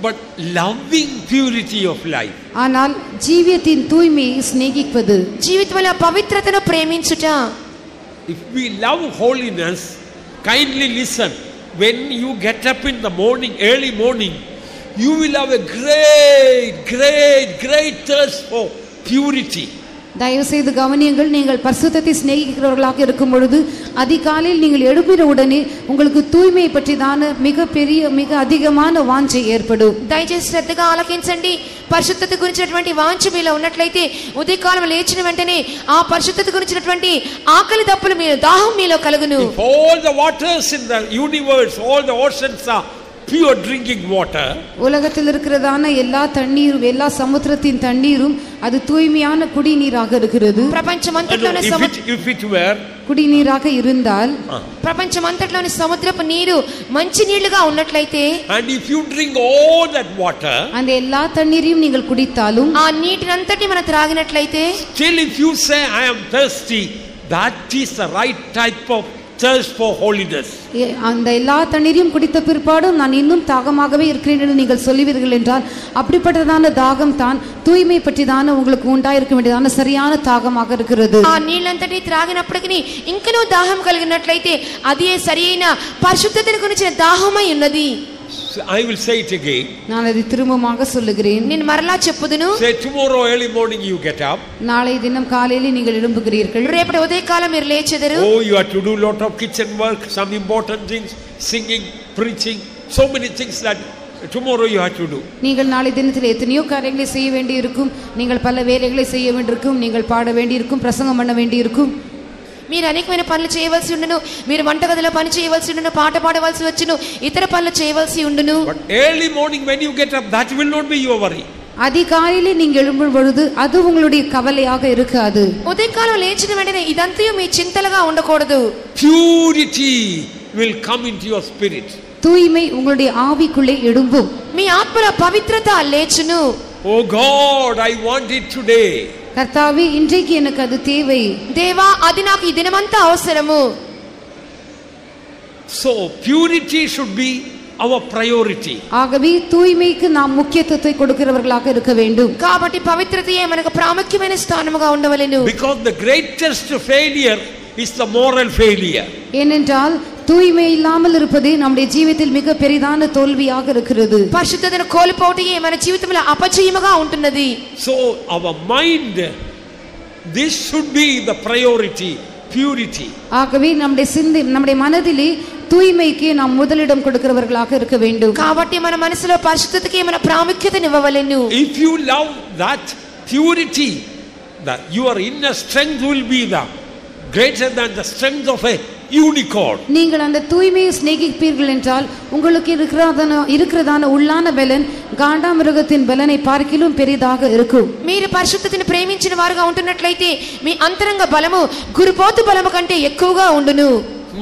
But loving purity of life. ஆனால் ஜீவியத்தின் தூய்மையை சிநேகிப்பது, జీవితంలో పవిత్రతను ప్రేమించుట. If we love holiness, kindly listen. When you get up in the morning, early morning, you will have a great thirst for purity. தயவு செய்து கவனியுங்கள். நீங்கள் பரிசுத்தத்தை சிநேகிக்கிறவர்களாக இருக்கும் பொழுது அதிகாலையில் நீங்கள் எழும்பின உடனே உங்களுக்கு தூய்மையை பற்றிதான மிக பெரிய மிக அதிகமான வாஞ்சை ஏற்படும். దయచేసి శ్రద్ధగా ఆలకించండి. పరిశుద్ధత గురించినటువంటి వాంఛ మీలో ఉన్నట్లయితే ఉదయకాలం లేచిన వెంటనే ఆ పరిశుద్ధత గురించినటువంటి ఆకలి దప్పులు మీలో దాహం మీలో కలుగును. If all the waters in the universe, all the oceans are pure drinking water, உலகத்தில் இருக்கிறதான எல்லா தண்ணீரும் எல்லா சமுத்திரத்தின் தண்ணீரும் அது தூய்மையான குடிநீராக இருக்கிறது. ప్రపంచమంతట్లోని if it were குடிநீராக இருந்தால், ప్రపంచమంతట్లోని సముద్రపు నీరు మంచి నీళ్లుగా ఉన్నట్లయితే, and if you drink all that water, அந்த எல்லா தண்ணீரையும் நீங்கள் குடித்தாலும், ఆ నీటినంతటి మనం త్రాగినట్లయితే, still if you say I am thirsty, that is the right type of thirst for holiness. அந்த எல்லா தண்ணீரையும் குடித்த பிற்பாடும் நான் இன்னும் தாகமாகவே இருக்கிறேன் என்று நீங்கள் சொல்லுவீர்கள் என்றால் அப்படிப்பட்டதான தாகம் தான் தூய்மை பற்றிதான உங்களுக்கு உண்டாயிருக்க வேண்டியதான சரியான தாகமாக இருக்கிறது. ఆ నీళ్ళంతటి త్రాగినప్పటికీ ఇంకనూ దాహం కలిగినట్లయితే అదే సరియైన పరిశుద్ధతను గురించిన దాహమై ఉన్నది. I will say it again. நான் அதை திரும்பமாக சொல்லுகிறேன். నేను మరలా చెప్పుదును. Say tomorrow early morning you get up. நாளை தினம் காலையிலே நீங்கள் எழும்புகிறீர்கள். రేపటి ఉదయకాలం మీరు లేచెదరు. Oh, you have to do lot of kitchen work, some important things, singing, preaching, so many things that tomorrow you have to do. நீங்கள் நாளை தினத்தில் எத்தனையோ காரியங்களை செய்ய வேண்டியிருக்கும். நீங்கள் பல வேலைகளை செய்ய வேண்டியிருக்கும். நீங்கள் பாட வேண்டியிருக்கும், பிரசங்கம் பண்ண வேண்டியிருக்கும். మీరు అనేకమైన పనులు చేయవలసి ఉండును. మీరు వంటగదిలో పని చేయవలసి ఉండును, పాట పాడవలసి వచ్చును, ఇతర పనులు చేయవలసి ఉండును. But early morning when you get up, that will not be your worry. அதிகாலையிலே நீங்கள் எழும்பும் பொழுது அது உங்களுடைய கவலையாக இருக்காது. ఉదయకాలం లేచిన వెంటనే ఇదంతా మీ చింతలుగా ఉండకూడదు. Purity will come into your spirit. தூய்மை உங்களுடைய ஆவிக்குள்ளே எழும்பும். మీ ఆత్మలో పవిత్రత లేచును. Oh God, I want it today. கர்த்தாவே இன்றைக்கு எனக்கு அது தேவை. దేవా అది నాకు ఈ దినమంతా అవసరము. So purity should be our priority. ஆகவே தூய்மைக்கு நாம் முக்கியத்துவத்தை கொடுக்கிறவர்களாக இருக்க வேண்டும். కాబట్టి పవిత్రతయే మనకు ప్రాముఖ్యమైన స్థానముగా ఉండవలెను. Because the greatest failure is the moral failure. ஏனென்றால் தூய்மை இல்லாமல் இருப்பதே நம்முடைய ஜீவிதத்தில் மிக பெரிதான தோல்வியாக இருக்கிறது. పరిశుద్ధతను కోల్పోవటమే మన జీవితంలో అపజయముగా ఉంటున్నది. So our mind, this should be the priority, purity. ஆகவே நம்முடைய மனதிலே தூய்மைக்கு நாம் முதலிடம் கொடுக்கிறவர்களாக இருக்க வேண்டும். కాబట్టి మన మనసులో పరిశుద్ధతకి మన ప్రాముఖ్యతను ఇవ్వవలెను. If you love that purity, that your inner strength will be the greater than the strength of a unicorn. நீங்கள் அந்த தூய்மையை சிநேகிப்பீர்கள் என்றால் உங்களுக்கு இருக்கிறதான உள்ளான பலன் காண்டாமிருகத்தின் பலனை பார்க்கிலும் பெரிதாக இருக்கும். మీరు పరిశుద్ధతను ప్రేమించిన వారుగా ఉంటున్నట్లయితే మీ అంతరంగ బలము గురుపోతు బలము కంటే ఎక్కువగా ఉండును.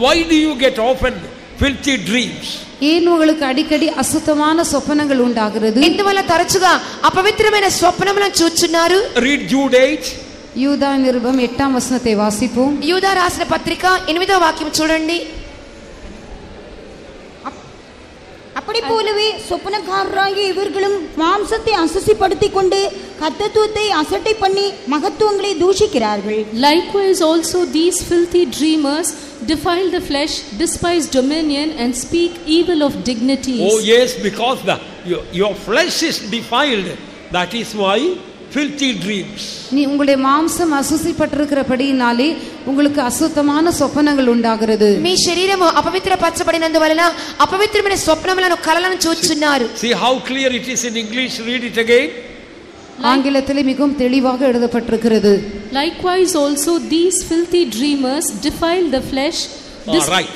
Why do you get often filthy dreams? ஏன் உங்களுக்கு அடிக்கடி அசுத்தமான சொப்பனங்கள் உண்டாகிறது? ఎందువల్ల తరచుగా అపవిత్రమైన స్వప్నములను చూచున్నారు? Read Jude 8. யூதா நிருபம் 8ஆம் வசனத்தை வாசிப்போம். యూదా రాసిన పత్రిక 8వ వాక్యం చూడండి. அப்படி போலவே சொப்பனக்காரராகிய இவர்களும் மாம்சத்தை அசுசிப்படுத்திக் கொண்டு கர்த்தத்துவத்தை அசட்டை பண்ணி மகத்துவங்களை தூஷிக்கிறார்கள். Likewise also these filthy dreamers defile the flesh, despise dominion, and speak evil of dignities. Oh yes, because your flesh is defiled. That is why filthy dreams. நீ உங்களுடைய மாம்சம் அசுசிப்பட்டிருக்கிறபடியினாலே உங்களுக்கு அசுத்தமான சொப்பனங்கள் உண்டாகிறது. మీ శరీరము అపవిత్రపరచబడినందువలన అపవిత్రమైన స్వప్నములను కలలను చూచున్నారు. See how clear it is in English. Read it again. ஆங்கிலத்திலே மிகவும் தெளிவாக எழுதப்பட்டிருக்கிறது. Likewise also these filthy dreamers defile the flesh. Right.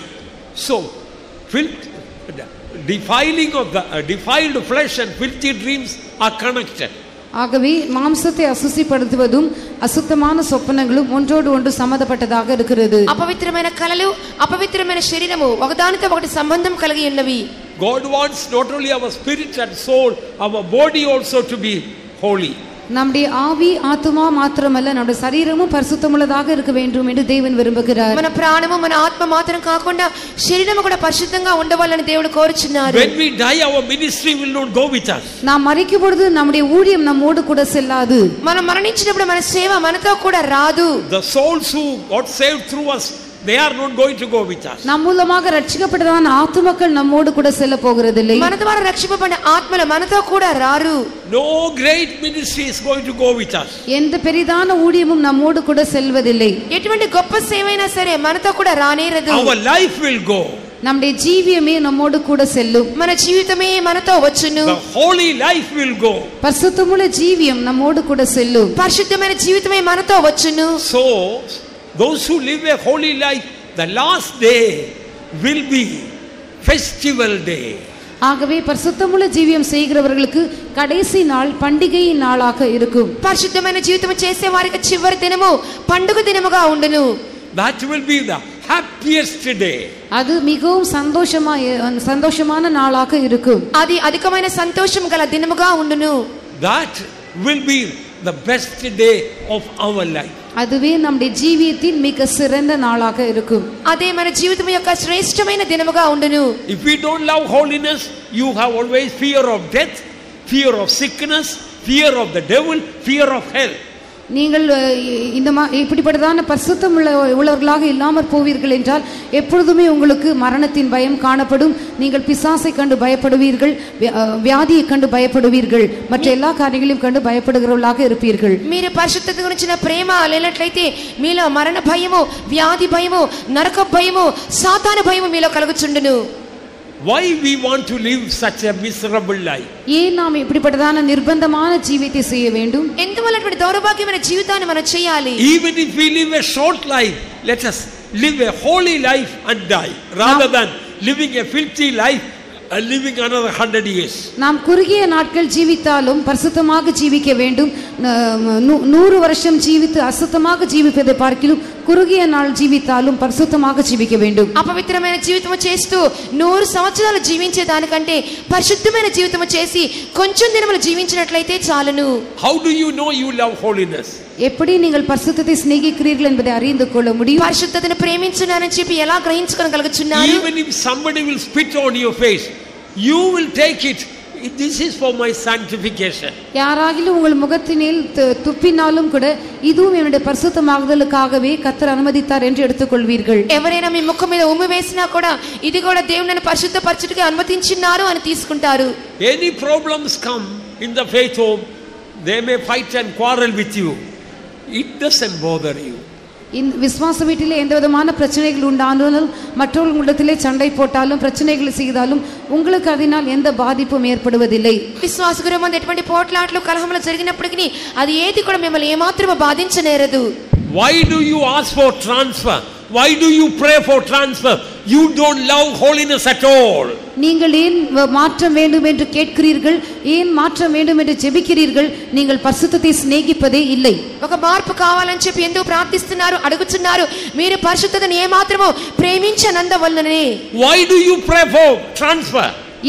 So defiling of the defiled flesh and filthy dreams are connected. ஆகவே மாம்சத்தை அசுசிப்படுத்துவதும் அசுத்தமான சொப்பனங்களும் ஒன்றோடு ஒன்று சம்பந்தப்பட்டதாக இருக்கிறது. అపవిత్రమైన కలలు అపవిత్రమైన శరీరము ఒకదానితో ఒకటి సంబంధం కలిగి ఉన్నవి. God wants not only our spirit and soul, our body also to be holy. நம்முடைய ஆவி ஆத்துமா மாத்திரமல்ல நம்முடைய சரீரமும் பரிசுத்தமுள்ளதாக இருக்க வேண்டும் என்று தேவன் விரும்புகிறார். మన ప్రాణము మన ఆత్మ మాత్రం కాకుండా శరీరము కూడా పరిశుద్ధంగా ఉండవాలని దేవుడు కోరుచున్నారు. When we die, our ministry will not go with us. நாம் மரிக்கும் பொழுது நம்முடைய ஊழியம் நம்மோடு கூட செல்லாது. మనం మరణించినప్పుడు మన సేవ మనతో కూడా రాదు. The souls who got saved through us, they are not going to go with us. நம் மூலமாக ரட்சிக்கப்பட்டதான ஆத்துமக்கள் நம்மோடு கூட செல்ல போகிறதில்லை. మన ద్వారా రక్షింపబడిన ఆత్మలు మనతో కూడా రారు. No great ministry is going to go with us. எந்த பெரிதான ஊழியமும் நம்மோடு கூட செல்வதில்லை. ఎటువంటి గొప్ప సేవైనా సరే మనతో కూడా రానేరదు. Our life will go. நம்முடைய ஜீவியமே நம்மோடு கூட செல்லும். మన జీవితమే మనతో వచ్చును. The holy life will go. பரிசுத்தமுள்ள ஜீவியம் நம்மோடு கூட செல்லும். పరిశుద్ధమైన జీవితమే మనతో వచ్చును. So those who live a holy life, the last day will be festival day. ஆகவே பரிசுத்தமுள்ள ஜீவியம் செய்கிறவர்களுக்கு கடைசி நாள் பண்டிகையின் நாளாக இருக்கும். పరిశుద్ధమైన జీవితం చేసే వారికి చివరి దినము పండుగ దినముగా ఉండును. That will be the happiest day. அது மிகவும் சந்தோஷமான நாளாக இருக்கும். అది అధికమైన సంతోషం గల దినముగా ఉండును. That will be the best day of our life. அதுவே நம்முடைய ஜீவியத்தின் மிக சிறந்த நாளாக இருக்கும். అదే మన జీవితం యొక్క శ్రేష్టమైన దినముగా ఉండును. If we don't love holiness, you have always fear of death, fear of sickness, fear of the devil, fear of hell. நீங்கள் இப்படிப்பட்டதான பரிசுத்தம் உள்ளவர்களாக இல்லாமற் போவீர்கள் என்றால் எப்பொழுதுமே உங்களுக்கு மரணத்தின் பயம் காணப்படும். நீங்கள் பிசாசை கண்டு பயப்படுவீர்கள், வியாதியை கண்டு பயப்படுவீர்கள், மற்ற எல்லா காரியங்களையும் கண்டு பயப்படுகிறவர்களாக இருப்பீர்கள். మీరు పరిశుద్ధత గురించిన ప్రేమ లేనట్లయితే మీలో మరణ భయము, వ్యాధి భయము, నరక భయము, సాతాను భయము మీలో కలుగుచుండును. Why we want to live such a miserable life? ஏன் நாம் இப்படிப்பட்டதான நிர்பந்தமான ஜீவியத்தை செய்ய வேண்டும்? ఎందువల్ల అటువంటి దౌర్భాగ్యమైన జీవితాన్ని మనం చేయాలి? Even if we live a short life, let us live a holy life and die rather than living a filthy life living another 100 years. நாம் குறுகிய நாட்கள் ஜீவித்தாலும் பரிசுத்தமாக ஜீவிக்க வேண்டும். 100 வருஷம் ஜீவித்து அசுத்தமாக ஜீவிப்பதை பார்க்கிலும் కురుగియ నాள் జీవితాலும் పరిశుద్ధంగా జీవిక வேண்டும். అపవిత్రమైన జీవితము చేస్తూ 100 సంవత్సరాలు జీవించే దానికంటే పరిశుద్ధమైన జీవితము చేసి కొంచెం దినములు జీవించినట్లయితే చాలును. How do you know you love holiness? எப்படி நீங்கள் பரிசுத்தத்தை சிநேகிக்கிறீர்கள் என்பதை அறிந்து கொள்ள முடியும். పరిశుద్ధతను ప్రేమించున్నానని చెప్పి ఎలా గ్రహించుకోగలుగుతున్నారు? Even if somebody will spit on your face, you will take it. This is for my sanctification. யாராகிலும் உங்கள் முகத்தினில் துப்பினாலும் கூட இதுவும் என்னுடைய பரிசுத்தமாகுதலுக்காகவே கர்த்தர் அனுமதித்தார் என்று எடுத்துக்கொள்வீர்கள். ఎవరైనా మీ ముఖం మీద ఉమ్మి వేసినా కూడా ఇది కూడా దేవుడు నన్ను పరిశుద్ధపరచుటకు అనుమతించినారు అని తీసుకుంటారు. Any problems come in the faith home, they may fight and quarrel with you. It doesn't bother you. இந்த விசுவாச வீட்டிலே எந்த விதமான பிரச்சனைகள் உண்டானாலும் மற்றவர்களிடத்திலே சண்டை போட்டாலும் பிரச்சனைகளை செய்தாலும் உங்களுக்கு அதனால் எந்த பாதிப்பும் ஏற்படுவதில்லை. విశ్వాస గృహమందు ఎటువంటి పోట్లాట్లు కలహములు జరిగినప్పటికీ అది ఏది కూడా మిమ్మల్ని ఏమాత్రము బాధించనేరదు. Why do you ask for transfer? Why do you pray for transfer? You don't love holiness at all. நீங்கள் ஏன் மாற்றம் வேண்டும் என்று கேட்கிறீர்கள்? ஏன் மாற்றம் வேண்டும் என்று ஜெபிக்கிறீர்கள்? நீங்கள் பரிசுத்தத்தை சிநேகிப்பதே இல்லை. ఒక మార్పు కావాలని చెప్పి ఎందుకు ప్రార్థిస్తున్నారు అడుగుతున్నారు? మీరు పరిశుద్ధతను ఏమాత్రము ప్రేమించనందువల్లనే. Why do you pray for transfer?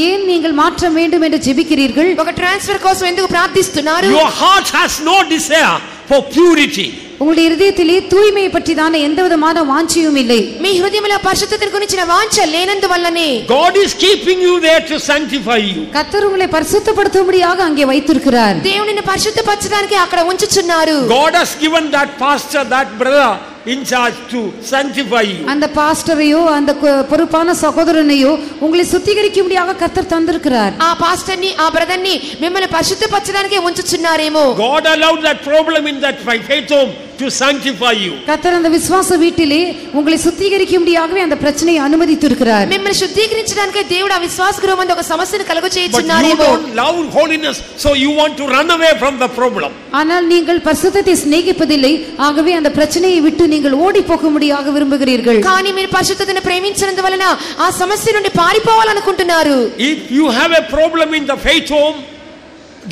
ஏன் நீங்கள் மாற்றம் வேண்டும் என்று ஜெபிக்கிறீர்கள்? ఒక ట్రాన్స్ఫర్ కోసం ఎందుకు ప్రార్థిస్తున్నారు? Your heart has no desire for purity. உங்களுடைய இதயத்திலே தூய்மையை பற்றிதான எந்த விதமான வாஞ்சையும் இல்லை. మీ హృదయంలో పరిశుద్ధతను గురించిన వాంఛ లేనందువల్లనే. God is keeping you there to sanctify you. கர்த்தர் உங்களை பரிசுத்தப்படுத்தும்படியாக அங்கே வைத்திருக்கிறார். దేవునిని పరిశుద్ధపరచడానికి అక్కడ ఉంచుచున్నారు. God has given that pastor, that brother in charge to sanctify you. அந்த பாஸ்டரையோ அந்த பொறுப்பான சகோதரனையோ உங்களை சுத்திகரிக்கும்படியாக கர்த்தர் தந்திருக்கிறார். ఆ పాస్టర్ని ఆ బ్రదర్ని మిమ్మల్ని పరిశుద్ధపరచడానికి ఉంచుచున్నారేమో. God allowed that problem in that faith home to sanctify you. கர்த்தர் அந்த விசுவாச வீட்டிலே உங்களை சுத்திகரிக்கும்படியாகவே அந்த பிரச்சனையை அனுமதித்திருக்கிறார். మిమ్మల్ని శుద్ధీకరించడానికి దేవుడు ఆ విశ్వాస గృహమందు ఒక సమస్యను కలుగచేయుచున్నారేమో. But you don't love holiness, so you want to run away from the problem. ஆனால் நீங்கள் பரிசுத்தத்தை சிநேகிப்பதில்லை, ஆகவே அந்த பிரச்சனையை விட்டு நீங்கள் ஓடி போகும்படியாக விரும்புகிறீர்கள். కానీ మీరు పరిశుద్ధతను ప్రేమించనందువలన ఆ సమస్య నుండి పారిపోవాలనుకుంటున్నారు. If you have a problem in the faith home,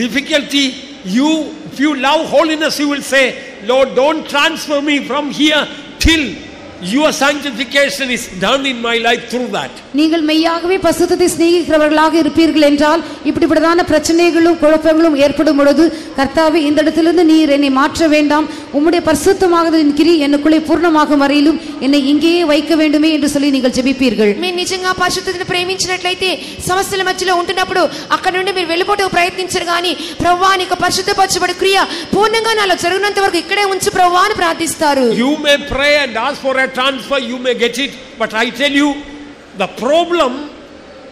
difficulty, if you love holiness, you will say, Lord, don't transfer me from here till your sanctification is done in my life through that. நீங்கள் மெய்யாகவே பரிசுத்தத்தை சிநேகிக்கிறவர்களாக இருப்பீர்கள் என்றால் இப்படிப்பட்டதான பிரச்சனைகளும் குழப்பங்களும் ஏற்படும் பொழுது கர்த்தாவே இந்த இடத்திலிருந்து நீர் என்னை மாற்ற வேண்டாம், உம்முடைய பரிசுத்தமாகுதலின் கிரி எனக்குள்ளே பூர்ணமாகும் வரையிலும் என்னை இங்கேயே வைக்க வேண்டுமே என்று சொல்லி நீங்கள் ஜெபிப்பீர்கள். మీరు నిజంగా పరిశుద్ధతను ప్రేమించినట్లయితే సమస్యల మధ్యలో ఉంటున్నప్పుడు అక్కడ నుండి మీరు వెళ్ళిపోవడానికి ప్రయత్నించరు గాని ప్రభువా నీకు పరిశుద్ధపరచబడే క్రియ పూర్ణంగా నాలో జరుగునంత వరకు ఇక్కడే ఉంచు ప్రభువా అని ప్రార్థిస్తారు. You may pray and ask for a transfer, you may get it, but I tell you, the problem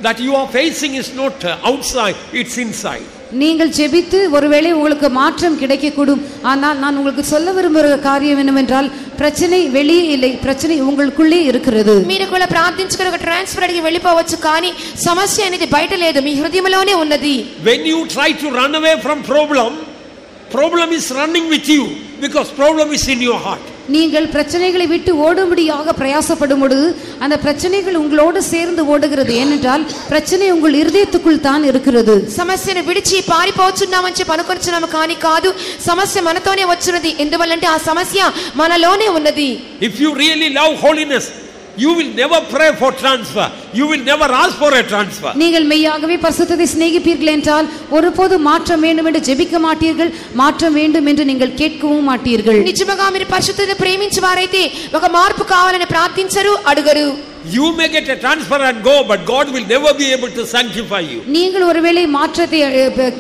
that you are facing is not outside, it's inside. நீங்கள் ஜெபித்து ஒருவேளை உங்களுக்கு மாற்றம் கிடைக்கக்கூடும், ஆனால் நான் உங்களுக்கு சொல்ல விரும்புகிற காரியம் என்னவென்றால் பிரச்சனை வெளியே இல்லை, பிரச்சனை உங்களுக்குள்ளே இருக்கிறது. మీరు కూడా ప్రార్థించుకొని ఒక ట్రాన్స్ఫర్ అడిగి వెళ్ళిపోవచ్చు కానీ సమస్య అనేది బయట లేదు, మీ హృదయంలోనే ఉన్నది. When you try to run away from problem is running with you because problem is in your heart. நீங்கள் பிரச்சனைகளை விட்டு ஓடும்படியாக பிரயாசப்படும் பொழுது அந்த பிரச்சனைகள் உங்களோடு சேர்ந்து ஓடுகிறது. ஏனென்றால் பிரச்சனை உங்கள் இருதயத்துக்குள் தான் இருக்கிறது. సమస్యను విడిచి పారిపోవచ్చున్నామని చెప్పి అనుకొనిచున్నాము కానీ కాదు, సమస్య మనతోనే వచ్చున్నది. ఎందువల్లంటే ఆ సమస్య మనలోనే ఉన్నది. If you really love holiness, you will never pray for transfer, you will never ask for a transfer. நீங்கள் மெய்யாகவே பரிசுத்தத்தை சிநேகிப்பீர்கள் என்றால் ஒருபோது மாற்றம் வேண்டும் என்று ஜெபிக்க மாட்டீர்கள், மாற்றம் வேண்டும் என்று நீங்கள் கேட்கவும் மாட்டீர்கள். నిజంగా మీరు పరిశుద్ధతను ప్రేమించేవారైతే ఒక మార్పు కావాలని ప్రార్థించరు, అడుగరు. You may get a transfer and go, but God will never be able to sanctify you. நீங்கள் ஒருவேளை மாற்றத்தை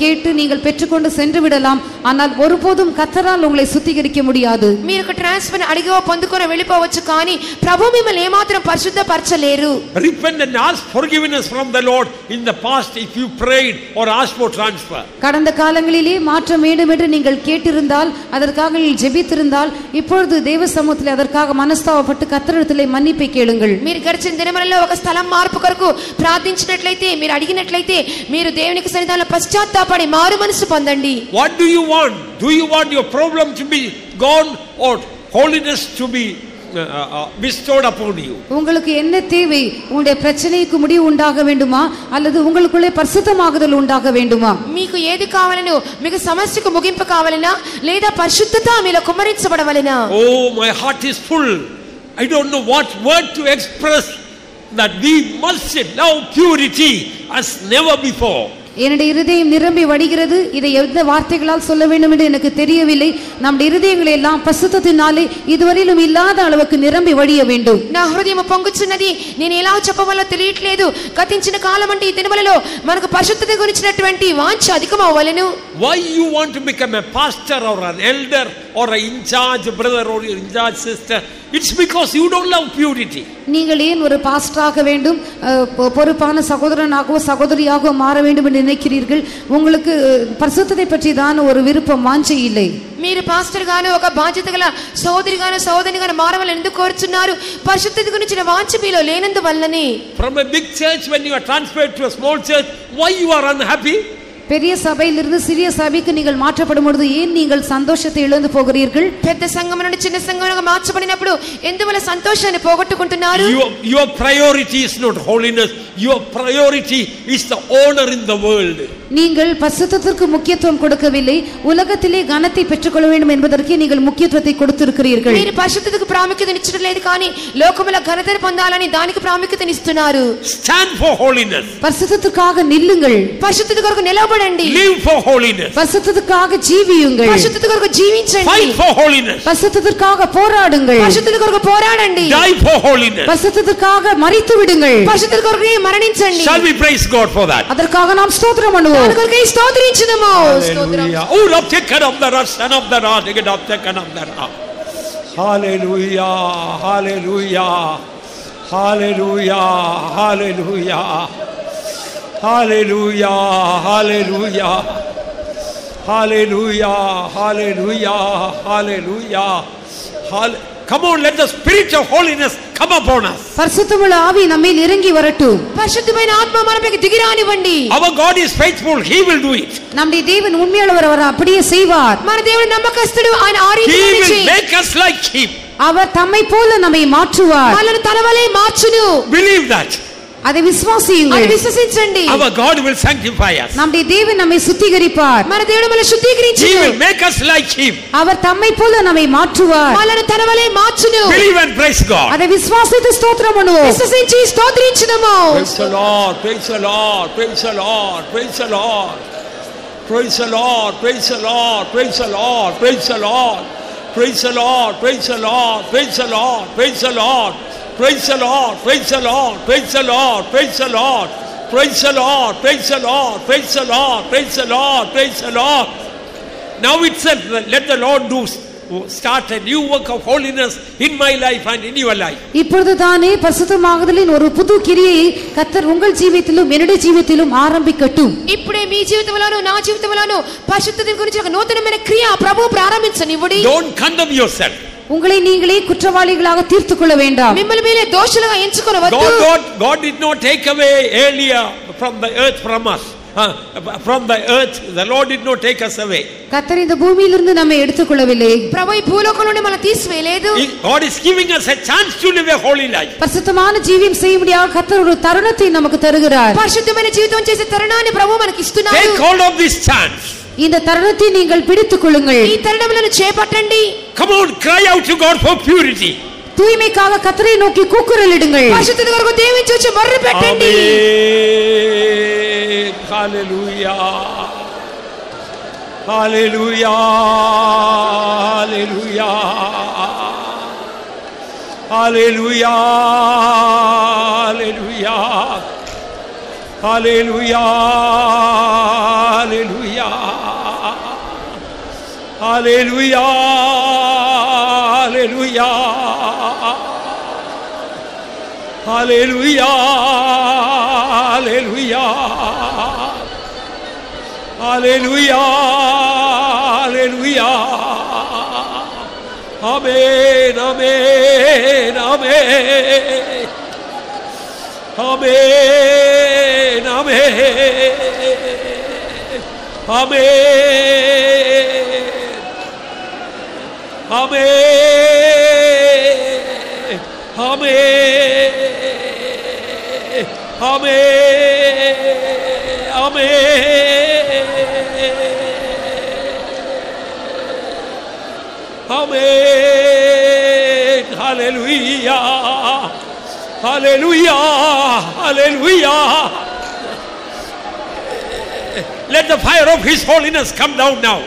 கேட்டு நீங்கள் பெற்றுக்கொண்டு சென்று விடலாம், ஆனால் ஒருபோதும் கர்த்தரால் உங்களை சுத்திகரிக்க முடியாது. మీరు ఒక ట్రాన్స్ఫర్ అడిగో పొందుకొని వెళ్ళిపోవచ్చు కానీ ప్రభు మిమ్మల్ని ఏమాత్రం పరిశుద్ధపరచలేరు. Repent and ask forgiveness from the Lord in the past if you prayed or asked for transfer. கடந்த காலங்களிலே மாற்றம் வேண்டும் என்று நீங்கள் கேட்டிருந்தால், அதற்காக நீங்கள் ஜெபித்திருந்தால், இப்பொழுது தேவ சமூகத்தில் அதற்காக மனஸ்தாபப்பட்டு கர்த்தரிடத்திலே மன்னிப்பை கேளுங்கள். మీరు గడిచిన దినములలో ఒక స్థలం మార్పు కొరకు ప్రార్థించినట్లయితే, మీరు అడిగినట్లయితే మీరు దేవునికి సన్నిధానంలో పశ్చాత్తాపడి మారు మనసు పొందండి. What do you want? Do you want your problem to be gone or holiness to be bestowed upon you. உங்களுக்கு என்ன தேவை? உங்களுடைய பிரச்சனைக்கு முடிவு உண்டாக வேண்டுமா அல்லது உங்களுக்குள்ளே பரிசுத்தமாகுதல் உண்டாக வேண்டுமா? మీకు ఏది కావాలనో, మీకు సమస్యకు ముగింపు కావాలనా లేదా పరిశుద్ధత మీలో కుమ్మరించబడవలెనా? Oh, my heart is full. I don't know what word to express that we must love purity as never before. என்னுடைய இருதயம் நிரம்பி வடிகிறது. இதை எந்த வார்த்தைகளால் சொல்ல வேண்டும் என்று எனக்கு தெரியவில்லை. நம்முடைய இருதயங்களை எல்லாம் பரிசுத்தத்தினாலே இதுவரையிலும் இல்லாத அளவுக்கு நிரம்பி வடிய வேண்டும். నా హృదయము పొంగుచున్నది, నేను ఎలా చెప్పవాలో తెలియట్లేదు. గతించిన కాలం అంటే ఈ దినములలో మనకు పరిశుద్ధత గురించినటువంటి వాంఛ అధికమవ్వలెను. Why you want to become a pastor or an elder or an in charge brother or in charge sister? It's because you don't love purity. நீங்கள் ஏன் ஒரு பாஸ்டராக வேண்டும், பொறுப்பான சகோதரனாகவோ சகோதரியாகவோ மாற வேண்டும் என்று நினைக்கிறீர்கள்? உங்களுக்கு பரிசுத்தத்தை பற்றி தான் ஒரு விருப்பம், வாஞ்சை இல்லை. మీరు పాస్టర్ గాను ఒక బాధ్యత గల సోదరి గాను సోదరిని గాను మారవాలని ఎందుకు కోరుచున్నారు? పరిశుద్ధత గురించిన వాంఛ మీలో లేనందువల్లనే. From a big church, when you are transferred to a small church, why you are unhappy? பெரிய சபையிலிருந்து சிறிய சபைக்கு நீங்கள் மாற்றப்படும் பொழுது ஏன் நீங்கள் சந்தோஷத்தை இழந்து போகிறீர்கள்? పెద్ద సంఘం నుండి చిన్న సంఘంగా మార్చబడినప్పుడు ఎందువల్ల సంతోషాన్ని పోగొట్టుకుంటున్నారు? Your priority is not holiness. Your priority is the honor in the world. நீங்கள் பரிசுத்தத்திற்கு முக்கியத்துவம் கொடுக்கவில்லை, உலகத்திலே கனத்தை பெற்றுக்கொள்ள வேண்டும் என்பதற்கு நீங்கள் முக்கியத்துவத்தை கொடுத்திருக்கிறீர்கள். మీరు పరిశుద్ధతకు ప్రాముఖ్యతనిచ్చడం లేదు, కానీ లోకములో ఘనతను పొందాలని దానికి ప్రాముఖ్యతనిస్తున్నారు. Stand for holiness. பரிசுத்தத்துக்காக நில்லுங்கள். పరిశుద్ధత కొరకు నిలబడండి. Live for holiness. பரிசுத்தத்துக்காக ஜீவியுங்கள். పరిశుద్ధత కొరకు జీవించండి. Fight for holiness. பரிசுத்தத்துக்காக போராடுங்கள். పరిశుద్ధత కొరకు పోరాడండి. Die for holiness. பரிசுத்தத்துக்காக மரித்து விடுங்கள். పరిశుద్ధత కొరకు మరణించండి. Shall we praise God for that? அதற்காக நாம் ஸ்தோத்திரம் பண்ணுவோம். కొరకై స్తోత్రించుదాము. స్తోత్రం. Oh, love taken of the rod, son of the rod, take it up, taken of the rod. Hallelujah, hallelujah, hallelujah, hallelujah, hallelujah, hallelujah, hallelujah, hallelujah, hallelujah. Come on, let the spirit of holiness come upon us. பரிசுத்தமுள்ள ஆவி நம்மேல் இறங்கி வரட்டும். పరిశుద్ధమైన ఆత్మ మనపైకి దిగిరానివ్వండి. Our God is faithful, he will do it. நம்முடைய தேவன் உண்மையுள்ளவர், அவர் அப்படியே செய்வார். మన దేవుడు నమ్మకస్తుడు, ఆయన ఆ He రీతిగా will make us like him. அவர் தம்மை போல நம்மை மாற்றுவார். మనల్ని తనవలే మార్చును. Believe that. அதை விசுவாசியுங்கள். అది విశ్వసించండి. Our God will sanctify us. நம்முடைய தேவன் நம்மை சுத்திகரிப்பார். మన దేవుడు మనల్ని శుద్ధీకరించును. He will make us like him. அவர் தம்மை போல நம்மை மாற்றுவார். మనల్ని తనవలే మార్చును. Believe and praise God. அதை விசுவாசித்து ஸ்தோத்திரம் பண்ணுவோம். విశ్వసించి స్తోత్రించుదాము. Praise the Lord, praise the Lord, praise the Lord, praise the Lord. Praise the Lord, praise the Lord, praise the Lord, praise the Lord. Praise the Lord, praise the Lord, praise the Lord, praise the Lord. Praise the Lord, praise the Lord, praise the Lord, praise the Lord. Praise the Lord, praise the Lord, praise the Lord, praise the Lord, praise the Lord. Now itself, let the Lord start a new work of holiness in my life and in your life. இப்பொழுது தானே பரிசுத்தமாகுதலின் ஒரு புது கிரியையை கர்த்தர் உங்கள் ஜீவியத்திலும் என்னுடைய ஜீவியத்திலும் ஆரம்பிக்கட்டும். ఇప్పుడే మీ జీవితంలోను నా జీవితంలోను పరిశుద్ధత గురించి ఒక నూతనమైన క్రియ ప్రభువు ప్రారంభించనివ్వండి. Don't condemn yourself. உங்களை நீங்களே குற்றவாளிகளாக தீர்த்துக் கொள்ள வேண்டாம். మిమ్మల్ని మీరే దోషులుగా ఎంచుకొనవద్దు. God did not take away earlier from the earth from us. From the earth the Lord did not take us away. கர்த்தர் இந்த பூமியிலிருந்து நம்மை எடுத்துக்கொள்ளவில்லை. ప్రభు ఈ భూలోకం నుండి మనల్ని తీసివేయలేదు. God is giving us a chance to live a holy life. பரிசுத்தமான ஜீவியம் செய்யும்படியாக கர்த்தர் ஒரு தருணத்தை நமக்கு தருகிறார். పరిశుద్ధమైన జీవితం చేసే తరుణాన్ని ప్రభు మనకి ఇస్తున్నారు. Take hold of this chance. இந்த தருணத்தை நீங்கள் பிடித்துக் கொள்ளுங்கள். ఈ తరుణములను చేపట్టండి. Come on, cry out to God for purity. தூய்மைக்காக கர்த்தரை நோக்கி கூக்குரலிடுங்கள். పరిశుద్ధత కొరకు దేవుని చూచి మొర్ర పెట్టండి. Hallelujah. Hallelujah. Hallelujah. Hallelujah. Hallelujah. Hallelujah. Hallelujah. Hallelujah. Hallelujah. Hallelujah. Hallelujah. Hallelujah. Hallelujah. Amen. Amen. Amen. Amen. Amen. Amen. Amen. Amen. Amen. Amen. Amen. Hallelujah. Hallelujah. Hallelujah. Let the fire of His holiness come down now.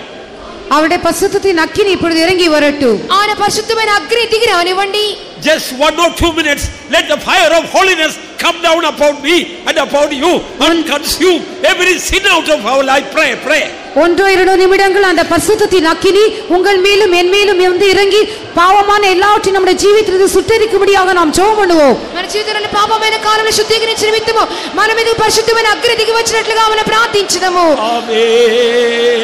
அவருடைய பரிசுத்தத்தின் அக்கினி இப்பொழுது இறங்கி வரட்டும். ఆయన పరిశుద్ధమైన అగ్ని దిగి రానివ్వండి. Just 1 or 2 minutes, let the fire of holiness come down upon me and upon you and consume every sin out of our life. Pray, pray. 1-2 நிமிடங்கள் அந்த பரிசுத்தத்தின் அக்கினி உங்கள் மேலும் என் மேலும் வந்து இறங்கி பாவமான எல்லாவற்றையும் நம்முடைய ஜீவிதத்தில் சுட்டெரிக்கும்படியாக நாம் ஜெபம் பண்ணுவோம். మన జీవితంలో పాపమైన కాలంలో శుద్ధీకరించే నిమిత్తము మన మీద పరిశుద్ధమైన అగ్ని దిగి వచ్చినట్లుగా మనం ప్రార్థించుదాము. Amen.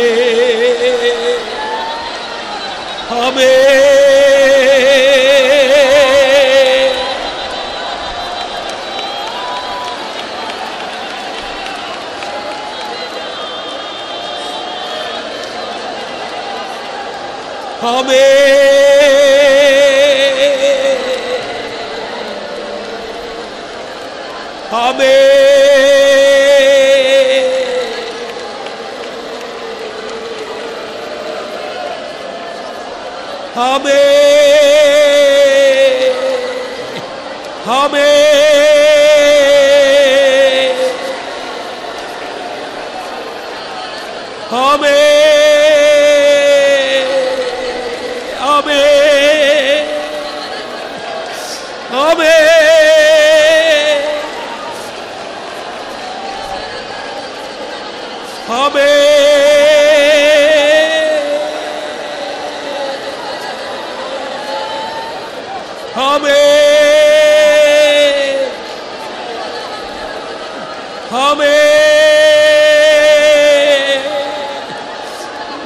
Amen.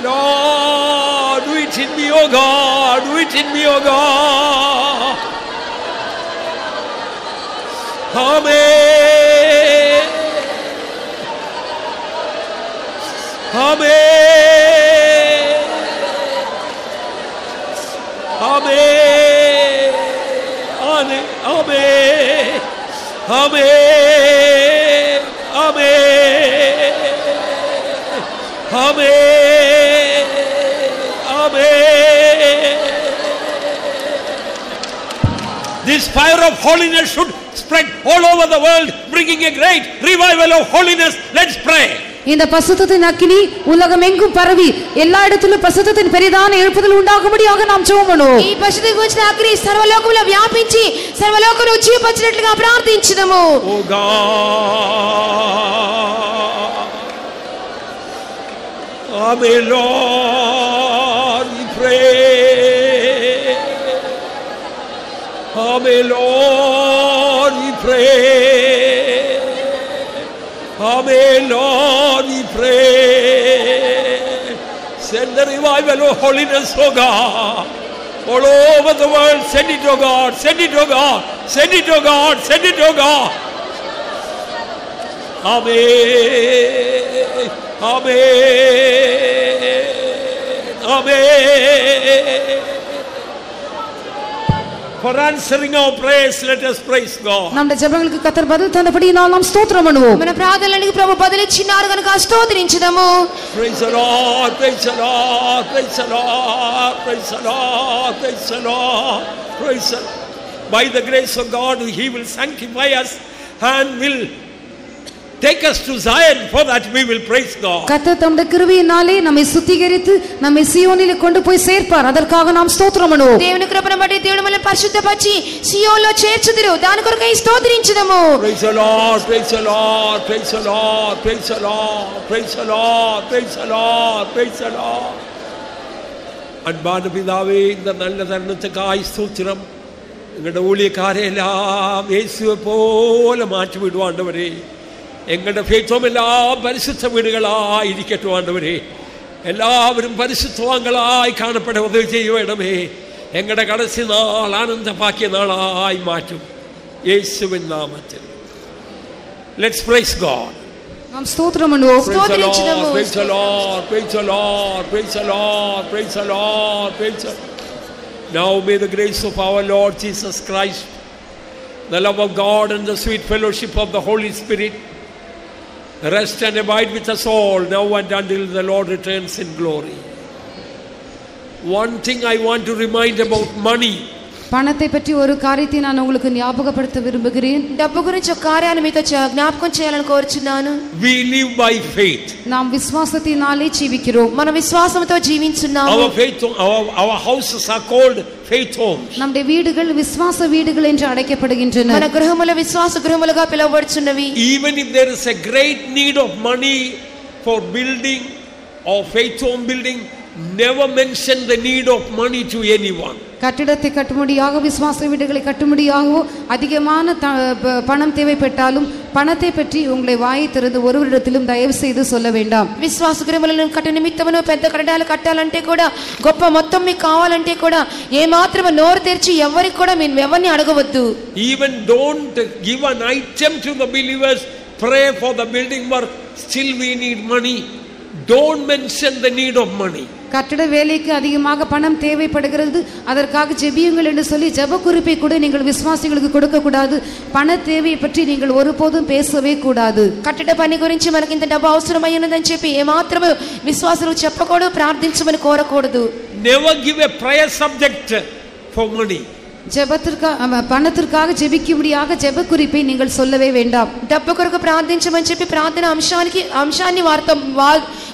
Lord, do it in me, oh God, do it in me, oh God. Amen. Amen. Amen. Amen. Amen. Amen. Amen. Amen. This fire of holiness should spread all over the world, bringing a great revival of holiness. Let's pray. இந்த பரிசுத்தத்தின் அக்கினி உலகம் எங்கும் பரவி எல்லா இடத்திலும் பரிசுத்தத்தின் பெரிதான எழுப்புதல் உண்டாகும்படியாக நாம் ஜெபம் பண்ணுவோம். ఈ పరిశుద్ధ గురించిన అగ్ని సర్వలోకములో వ్యాపించి సర్వలోకమును జీవపరిచినట్లుగా ప్రార్థించుదాము. Oh God, Amen, Lord, we pray. Amen, Lord, we pray. Amen, Lord, we pray. Send the revival of holiness, oh God. All over the world, send it, oh God, send it, oh God, send it, oh God, send it, oh God. Amen. Amen. Amen. For answering our prayers, let us praise God. நம்முடைய ஜெபங்களுக்கு கர்த்தர் பதில் தந்தபடியினால் நாம் ஸ்தோத்திரம் பண்ணுவோம். మన ప్రార్థనలకు ప్రభు బదులిచ్చినారు గనుక స్తోత్రించుదాము. Praise the Lord, praise the Lord, praise the Lord, praise the Lord, praise the Lord, praise the Lord. By the grace of God, He will sanctify us and will take us to Zion, for that we will praise God. கர்த்தர் தம்முடைய கிருபையினாலே நம்மை சுத்திகரித்து நம்மை சீயோனிலே கொண்டு போய் சேர்ப்பார். அதற்காக நாம் ஸ்தோத்திரம் பண்ணுவோம். దేవుని కృపను బట్టి దేవుడు మనల్ని పరిశుద్ధపరిచి సియోనులో చేర్చుదురు. దాని కొరకై స్తోత్రించుదాము. Praise the Lord, praise the Lord, praise the Lord, praise the Lord, praise the Lord, praise the Lord, praise the Lord. அன்பான பிதாவே, இந்த நல்ல தருணத்துக்காய் ஸ்தோத்திரம். எங்களுடைய ஊழியக்காரை எல்லாம் இயேசுவை போல மாற்றி விடுவோம் ஆண்டவரே. எங்களுடைய பேச்சோம் எல்லாம் பரிசுத்த வீடுகளாய் இருக்கட்டும் ஆண்டவரே. எல்லாவரும் பரிசுத்தவான்களாய் காணப்பட உதவி செய்ய வேண்டுமே. எங்களுடைய கடைசி நாள் ஆனந்த பாக்கிய நாளாய் மாற்றும் இயேசுவின் நாமத்தில். Let's praise God. நாம் ஸ்தோத்திரம் பண்ணுவோம். Praise the Lord, praise the Lord, praise the Lord, praise the Lord, praise the Lord, praise the Lord. Now may the grace of our Lord Jesus Christ the love of God and the sweet fellowship of the Holy Spirit rest and abide with us all now and until the Lord returns in glory. One thing I want to remind about money. பணத்தை பற்றி ஒரு காரியத்தை நான் உங்களுக்கு ஞாபகப்படுத்த விரும்புகிறேன். డబ్బు గురించి ఒక కార్యాన్ని మీతో జ్ఞాపకం చేయాలని కోరుచున్నాను. We live by faith. நாம் விசுவாசத்தினாலே ஜீவிக்கிறோம். మన విశ్వాసంతో జీవించున్నాము. Our houses are called faith homes. நம்முடைய வீடுகள் விசுவாச வீடுகள் என்று அழைக்கப்படுகின்றன. మన గృహములు విశ్వాస గృహములుగా పిలువబడుచున్నవి. Even if there is a great need of money for building or faith home building, never mention the need of money to anyone. கட்டிடத்தை கட்டும்படியாக விசுவாச வீடுகளை கட்டும்படியாகவோ அதிகமான பணம் தேவைப்பட்டாலும் பணத்தை பற்றி உங்களை வாயை திறந்து ஒருவரிடத்திலும் தயவு செய்து சொல்ல வேண்டாம். విశ్వాస గృహములను కట్ట నిమిత్తమును పెద్ద కట్టడాలు కట్టాలంటే కూడా గొప్ప మొత్తం మీకు కావాలంటే కూడా ఏ మాత్రమే నోరు తెరిచి ఎవరికి కూడా మీరు ఎవరిని అడగవద్దు. Even don't give an item to the believers. Pray for the building work. Still we need money. Don't mention the need of money. கட்டட வேலைக்கு அதிகமாக பணம் தேவைப்படுகிறது, அதற்காக ஜெபியுங்கள் என்று சொல்லி ஜெப குறிப்பை கூட நீங்கள் விசுவாசிகளுக்கு கொடுக்க கூடாது. பண தேவையை பற்றி நீங்கள் ஒருபோதும் பேசவே கூடாது. కట్టడ పని గురించి మనకి ఇంత డబ్బు అవసరమై ఉన్నదని చెప్పి ఏ మాత్రమే విశ్వాసులకు చెప్పకూడదు, ప్రార్థించమని కోరకూడదు. Never give a prayer subject for money. பணத்திற்காக ஜெபிக்கும்படியாக ஜெப குறிப்பை நீங்கள் சொல்லவே வேண்டாம். డబ్బు కొరకు ప్రార్థించమని చెప్పి ప్రార్థన అంశాన్ని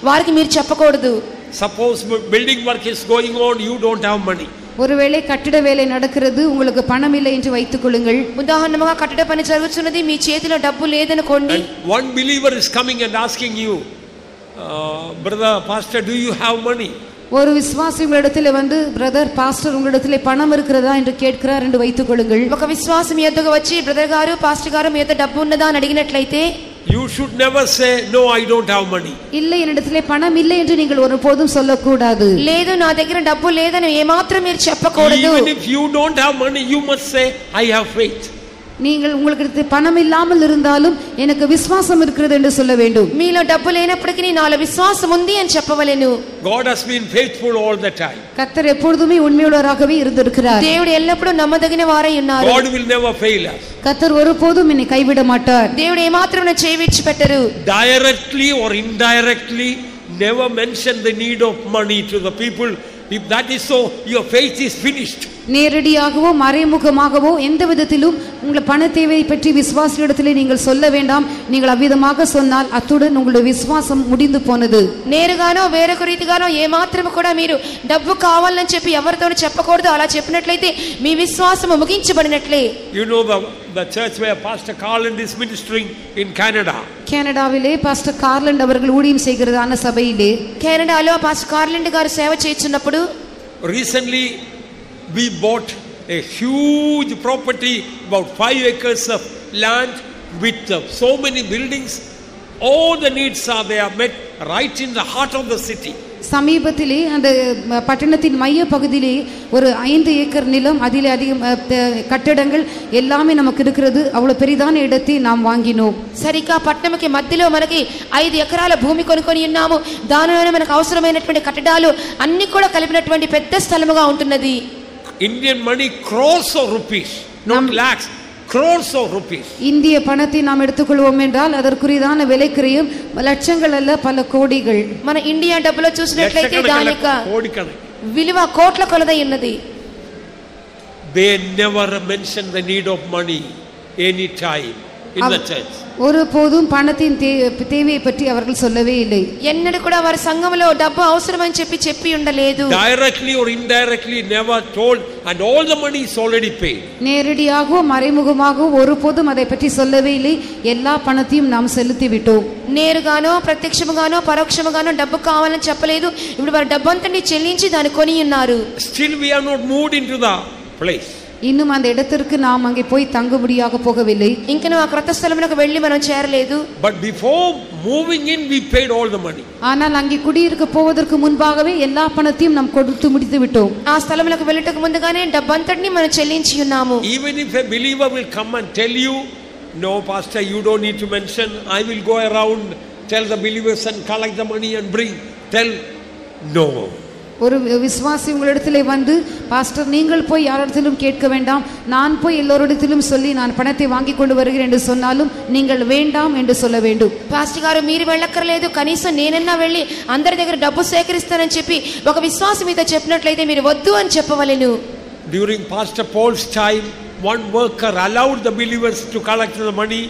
వారికి మీరు చెప్పకూడదు. Suppose building work is going on, you don't have money. ஒருவேளை கட்டிட வேலை நடக்கிறது, உங்களுக்கு பணம் இல்லை என்று வைத்துக் கொள்ளுங்கள். ఉదాహరణగా కట్టడ పని జరుగుతున్నది, మీ చేతిలో డబ్బు లేదనుకోండి. One believer is coming and asking you, brother pastor, do you have money? ஒரு விசுவாசி உங்களிடத்தில் வந்து பிரதர் பாஸ்டர் உங்களிடத்தில் பணம் இருக்கிறதா என்று கேட்கிறார் என்று வைத்துக் கொள்ளுங்கள். ఒక విశ్వాసి మీ యొద్దకు వచ్చి బ్రదర్ గారు పాస్టర్ గారు మీ యొద్ద డబ్బు ఉన్నదా అని అడిగినట్లయితే you should never say no, I don't have money. இல்லை என்னிடத்தில் பணம் இல்லை என்று நீங்கள் ஒருபோதும் சொல்லக்கூடாது. లేదు నా దగ్గర డబ్బు లేదని ఏమాత్రం మీరు చెప్పకూడదు. Even if you don't have money, you must say I have faith. நீங்கள் உங்களுக்கு பணம் இல்லாமல் இருந்தாலும் எனக்கு விசுவாசம் இருக்கிறது என்று சொல்ல வேண்டும். మీలో డబ్బు లేనప్పటికీ నాలో విశ్వాసం ఉంది అని చెప్పవలెను. God has been faithful all the time. கர்த்தர் எப்பொழுதுமே உண்மையுள்ளவராகவே இருந்திருக்கிறார். దేవుడు ఎల్లప్పుడూ నమ్మదగిన వారై ఉన్నారు. God will never fail us. கர்த்தர் ஒருபோதும் என்னை கைவிட மாட்டார். దేవుడు ఏమాత్రం నా చేయి విడిచిపెట్టరు. Directly or indirectly, never mention the need of money to the people. If that is so, your faith is finished. நேரடியாகவோ மறைமுகமாகவோ எந்த விதத்திலும் உங்கள் பண தேவையை பற்றி விசுவாசிகளிடத்தில் நீங்கள் சொல்ல வேண்டாம். நீங்கள் அவ்விதமாக சொன்னால் அத்துடன் உங்களுடைய விசுவாசம் முடிந்து போனது. నేరుగానో వేరొక రీతిగానో ఏ మాత్రం కూడా మీరు డబ్బు కావాలని చెప్పి ఎవరితోనూ చెప్పకూడదు. అలా చెప్పినట్లయితే మీ విశ్వాసం ముగించబడినట్లే. You know the church where Pastor Carland is ministering in Canada. கனடாவிலே பாஸ்டர் கார்லண்ட் அவர்கள் ஊழியம் செய்கிறதான சபையிலே కెనడాలో పాస్టర్ కార్లండ్ గారు సేవ చేస్తున్నప్పుడు recently we bought a huge property, about 5 acres of land with so many buildings. All the needs are there met right in the heart of the city. சமீபத்திலே அந்த பட்டணத்தின் மைய பகுதியிலே ஒரு 5 ஏக்கர் நிலம், அதிலே அதிக கட்டடங்கள் எல்லாமே நமக்கு இருக்கிறது. அவ்வளவு பெரிதான இடத்தை நாம் வாங்கினோம். సరిగా పట్టణంకి మధ్యలో మనకి 5 ఎకరాల భూమి కొనుకొని ఉన్నాము. దానిలోనే మనకు అవసరమైనటువంటి కట్టడాలు అన్ని కూడా కలిపినటువంటి పెద్ద స్థలముగా ఉంటున్నది. Indian money, crores of rupees, not lakhs, crores of rupees. இந்திய பணத்தை நாம் எடுத்துக்கொள்வோம் என்றால் அதற்குரியதான விலை கிரயம் லட்சங்கள் அல்ல, பல கோடிகள். మన ఇండియా డబ్బులో చూసినట్లయితే దానికి విలువ కోట్ల కొలదై ఉన్నది. They never mention the need of money any time in the church. ஒருபோதும் பணத்தின் தேவையை பற்றி அவர்கள் சொல்லவே இல்லை. ఎన్నడూ కూడా వారి సంఘములో డబ్బు అవసరమని చెప్పి ఉండలేదు. Directly or indirectly never told, and all the money is already paid. நேரடியாகவோ மறைமுகமாகவோ ஒருபோதும் அதை பற்றி சொல்லவே இல்லை. எல்லா பணத்தையும் நாம் செலுத்தி விட்டோம். నేరుగానో ప్రత్యక్షముగానో పరోక్షముగానో డబ్బు కావాలని చెప్పలేదు. ఇప్పుడు వారు డబ్బంతని చెల్లించి దాన్ని కొని ఉన్నారు. Still we are not moved into the place. இன்னும் அந்த இடத்திற்கு நாம் அங்கே போய் தங்கும்படியாக போகவில்லை. ఇంకను ఆ క్రొత్త స్థలమునకు వెళ్ళి మనం చేరలేదు. But before moving in, we paid all the money. ஆனால் அங்கே குடியிருக்க போவதற்கு முன்பாகவே எல்லா பணத்தையும் நாம் கொடுத்து முடித்து விட்டோம். ఆ స్థలమునకు వెళ్ళటకు ముందుగానే డబ్బంతటిని మనం చెల్లించి ఉన్నాము. Even if a believer will come and tell you, no pastor, you don't need to mention, I will go around, tell the believers and collect the money and bring, tell no. ஒரு விசுவாசி உங்களிடத்திலே வந்து, pastor நீங்கள் போய் யாரிடத்திலும் கேட்க வேண்டாம், நான் போய் எல்லோரிடத்திலும் சொல்லி நான் பணத்தை வாங்கி கொண்டு வருகிறேன் என்று சொன்னாலும் நீங்கள் வேண்டாம் என்று சொல்ல வேண்டும். పాస్టర్ గారు మీరు వెళ్ళక్కర్లేదు, కనీసం నేనన్నా వెళ్ళి అందరి దగ్గర డబ్బు సేకరిస్తానని చెప్పి ఒక విశ్వాసం మీద చెప్పినట్లయితే మీరు వద్దు అని చెప్పవలెను. During Pastor Paul's time, one worker allowed the believers to collect the money.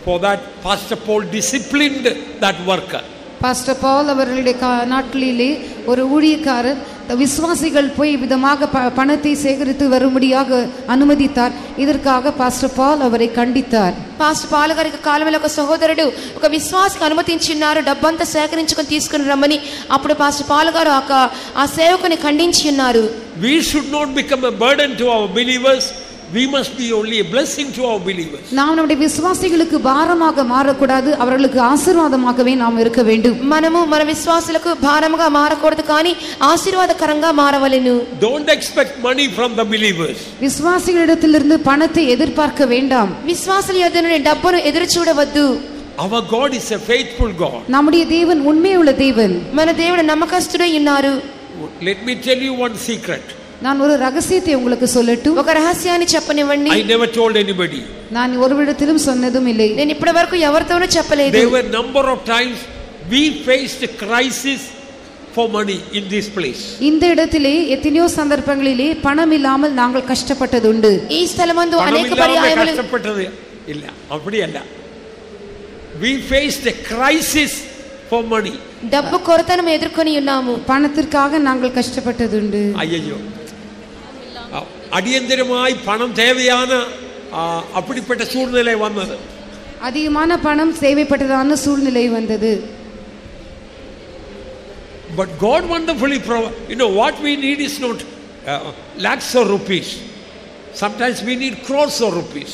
For that, Pastor Paul disciplined that worker. Pastor பால் அவர்களுடைய நாட்களிலே ஒரு ஊழியக்காரர் விசுவாசிகள் போய் விதமாக பணத்தை சேகரித்து வரும்படியாக அனுமதித்தார். இதற்காக பாஸ்டர் பால் அவரை கண்டித்தார். పాస్టర్ పాల్ గారికి కాలంలో ఒక సహోదరుడు ఒక విశ్వాసికి అనుమతించిన్నారు డబ్బంతా సేకరించుకొని తీసుకుని రమ్మని. అప్పుడు పాస్టర్ పాల్ గారు ఆ సేవకుని ఖండించి ఉన్నారు. We should not become a burden to our believers. We must be only a blessing to our believers. நாம் நம்முடைய விசுவாசிகளுக்கு பாரமாக மாறக்கூடாது, அவர்களுக்கு ஆசீர்வாதமாகவே நாம் இருக்க வேண்டும். మనము మన విశ్వాసులకు భారముగా మారకూడదు, కానీ ఆశీర్వాదకరంగా మారవలెను. Don't expect money from the believers. விசுவாசிகளிடத்திலிருந்து பணத்தை எதிர்பார்க்க வேண்டாம். విశ్వాసుల యొద్ద నుండి డబ్బును ఎదురు చూడవద్దు. Our God is a faithful God. நம்முடைய தேவன் உண்மையுள்ள தேவன். మన దేవుడు నమ్మకస్తుడై ఉన్నారు. Let me tell you one secret. நான் ஒரு ரகசியத்தை உங்களுக்கு சொல்லட்டும். ఒక రహస్యాన్ని చెప్పనివ్వండి. I never told anybody. நான் ஒருவிடத்திலும் சொன்னதும் இல்லை. నేను ఇప్పటి వరకు ఎవరితోనూ చెప్పలేదు. There were number of times we faced a crisis for money in this place. இந்த இடத்திலே எத்தனையோ சந்தர்ப்பங்களிலே பணம் இல்லாமல் நாங்கள் கஷ்டப்பட்டதுண்டு. ఈ స్థలమందు అనేక పర్యాయములు కష్టపట్టது இல்ல, அப்படி அல்ல. We faced a crisis for money. డబ్బు కొరతను ఎదుర్కొని ఉన్నాము. பணத்திற்காக நாங்கள் கஷ்டப்பட்டதுண்டு. ஐயோ, அடியந்திரமாய் பணம் தேவையான அப்படிப்பட்ட சூழ்நிலை வந்தது. அதிகமான பணம் தேவைப்பட்டதான சூழ்நிலை வந்தது. But God wonderfully what we need is not lakhs of rupees. Sometimes we need crores of rupees.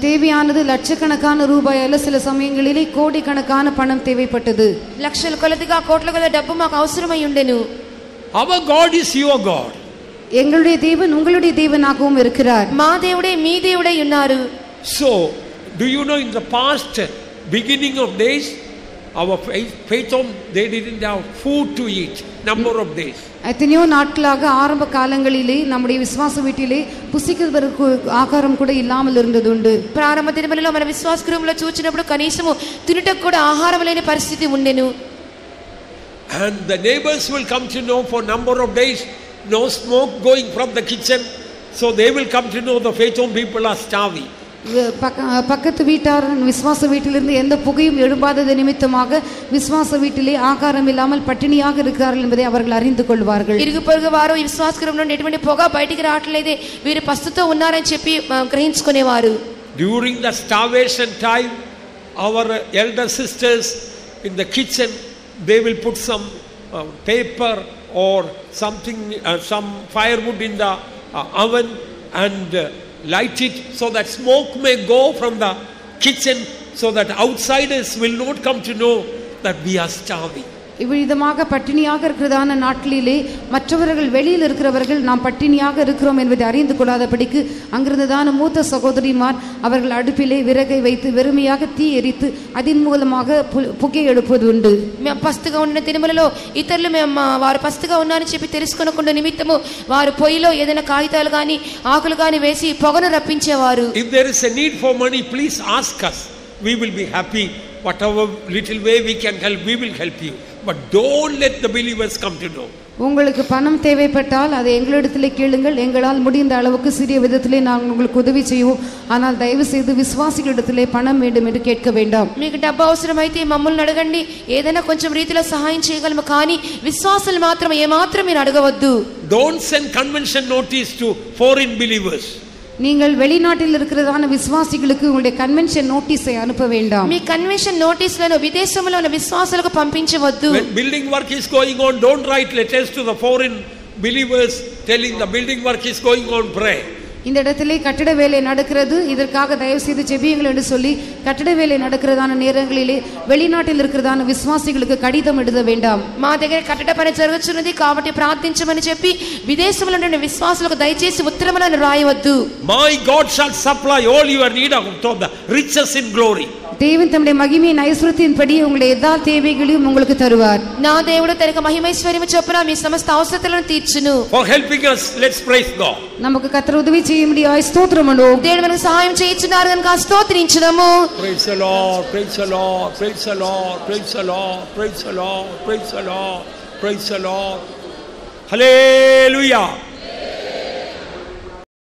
தேவையானது லட்சக்கணக்கான ரூபாய் அல்ல, சில சமயங்களிலே கோடிக்கணக்கான பணம் தேவைப்பட்டது. లక్షల కొలదిగా కోట్ల కొలది డబ్బు మాకు అవసరమై ఉండెను. Our God is your God. எங்களுடைய தேவன் உங்களுடைய தேவனாகவும் இருக்கிறார். మా దేవుడే మీ దేవుడై ఉన్నారు. So, do you know in the past beginning of days, our faith home, they didn't have food to eat, number of days. எத்தனையோ நாட்களாக ஆரம்ப காலங்களிலே நம்முடைய விசுவாச வீட்டிலே புசிக்கிறதற்கு ஆகாரம் கூட இல்லாமல் இருந்ததுண்டு. ప్రారంభ దినములలో మన విశ్వాస గృహంలో చూచినప్పుడు కనీసము తినుటకు కూడా ఆహారం లేని పరిస్థితి ఉండెను. And the neighbors will come to know for number of days, no smoke going from the kitchen, so they will come to know the faith home people are starving. பக்கத்து வீட்டார் விசுவாச வீட்டிலிருந்து எந்த புகையும் எழும்பாதது நிமித்தமாக விசுவாச வீட்டிலே ஆகாரம் இல்லாமல் பட்டினியாக இருக்கிறார்கள் என்பதை அவர்கள் அறிந்து கொள்வார்கள். ఇరుగు పొరుగు వారు ఈ విశ్వాస గృహంలో ఎటువంటి పొగ బయటికి రావట్లేదే, వీరు పస్తుతో ఉన్నారని చెప్పి గ్రహించుకునేవారు. During the starvation time, our elder sisters in the kitchen, they will put some paper or something, some firewood in the oven and light it so that smoke may go from the kitchen, so that outsiders will not come to know that we are starving. இவ்விதமாக பட்டினியாக இருக்கிறதான நாட்களிலே மற்றவர்கள் வெளியில் இருக்கிறவர்கள் நாம் பட்டினியாக இருக்கிறோம் என்பதை அறிந்து கொள்ளாதபடிக்கு அங்கிருந்ததான மூத்த சகோதரிமார் அவர்கள் அடுப்பிலே விறகை வைத்து வெறுமையாக தீ எரித்து அதன் மூலமாக புகை எடுப்பது உண்டு. పస్తుగా ఉన్న దినములలో ఇతరులు వారు పస్తుగా ఉన్నారని చెప్పి తెలుసుకొనకుండా నిమిత్తము వారు పొయ్యిలో ఏదైనా కాగితాలు గాని ఆకులు గాని వేసి పొగను రప్పించేవారు. If there is a need for money, please ask us. We will be happy. Whatever little way we can help, we will help you. But don't let the believers come to know. உங்களுக்கு பணம் தேவைப்பட்டால் அதை எங்களிடத்திலே கேளுங்கள், எங்களால் முடிந்த அளவுக்கு சிறிய விதத்திலே நாங்கள் உங்களுக்கு உதவி செய்வோம். ஆனால் தயவு செய்து விசுவாசிகளிடத்திலே பணம் வேண்டும் என்று கேட்க வேண்டாம். మీకు డబ్బు అవసరమైతే మమ్మల్ని అడగండి, ఏదైనా కొంచెం రీతిలో సహాయం చేయగలము, కానీ విశ్వాసులు మాత్రం ఏమాత్రం మీరు అడగవద్దు. Don't send convention notice to foreign believers. நீங்கள் வெளிநாட்டில் இருக்கிறதான விசுவாசிகளுக்கு உங்களுடைய கன்வென்ஷன் நோட்டீஸை அனுப்ப வேண்டாம். మీ కన్వెన్షన్ నోటీసులను విదేశంలో ఉన్న విశ్వాసులకు పంపించవద్దు. When building work is going on, don't write letters to the foreign believers telling the building work is going on, pray. இந்த இடத்திலே கட்டட வேலை நடக்கிறது, இதற்காக தயவு செய்து ஜெபியுங்கள் என்று சொல்லி கட்டட வேலை நடக்கிறதான நேரங்களிலே வெளிநாட்டில் இருக்கிறதான விசுவாசிகளுக்கு கடிதம் எழுத வேண்டாம். మా దగ్గర కట్టడ పని జరుగుతున్నది కాబట్టి ప్రార్థించమని చెప్పి విదేశంలో ఉన్న విశ్వాసులకు దయచేసి ఉత్తరములను రాయవద్దు. My God shall supply all your need of the riches in glory. தேவன் தம்முடைய மகிமையின் ஐஸ்வரியத்தின்படி உங்களுடைய எல்லா தேவைகளையும் உங்களுக்கு தருவார். నా దేవుడు తన యొక్క మహిమైశ్వర్యము చొప్పున మీ సమస్త అవసరతలను తీర్చును. For helping us, let's praise God. நமக்கு கர்த்தர் உதவி செய்யும்படியாய் ஸ்தோத்திரம் பண்ணுவோம். దేవుడు మనకు సహాయం చేయుచున్నారు కనుక స్తోత్రించుదాము. Praise the Lord, praise the Lord, praise the Lord, praise the Lord, praise the Lord, praise the Lord, praise the Lord. Hallelujah.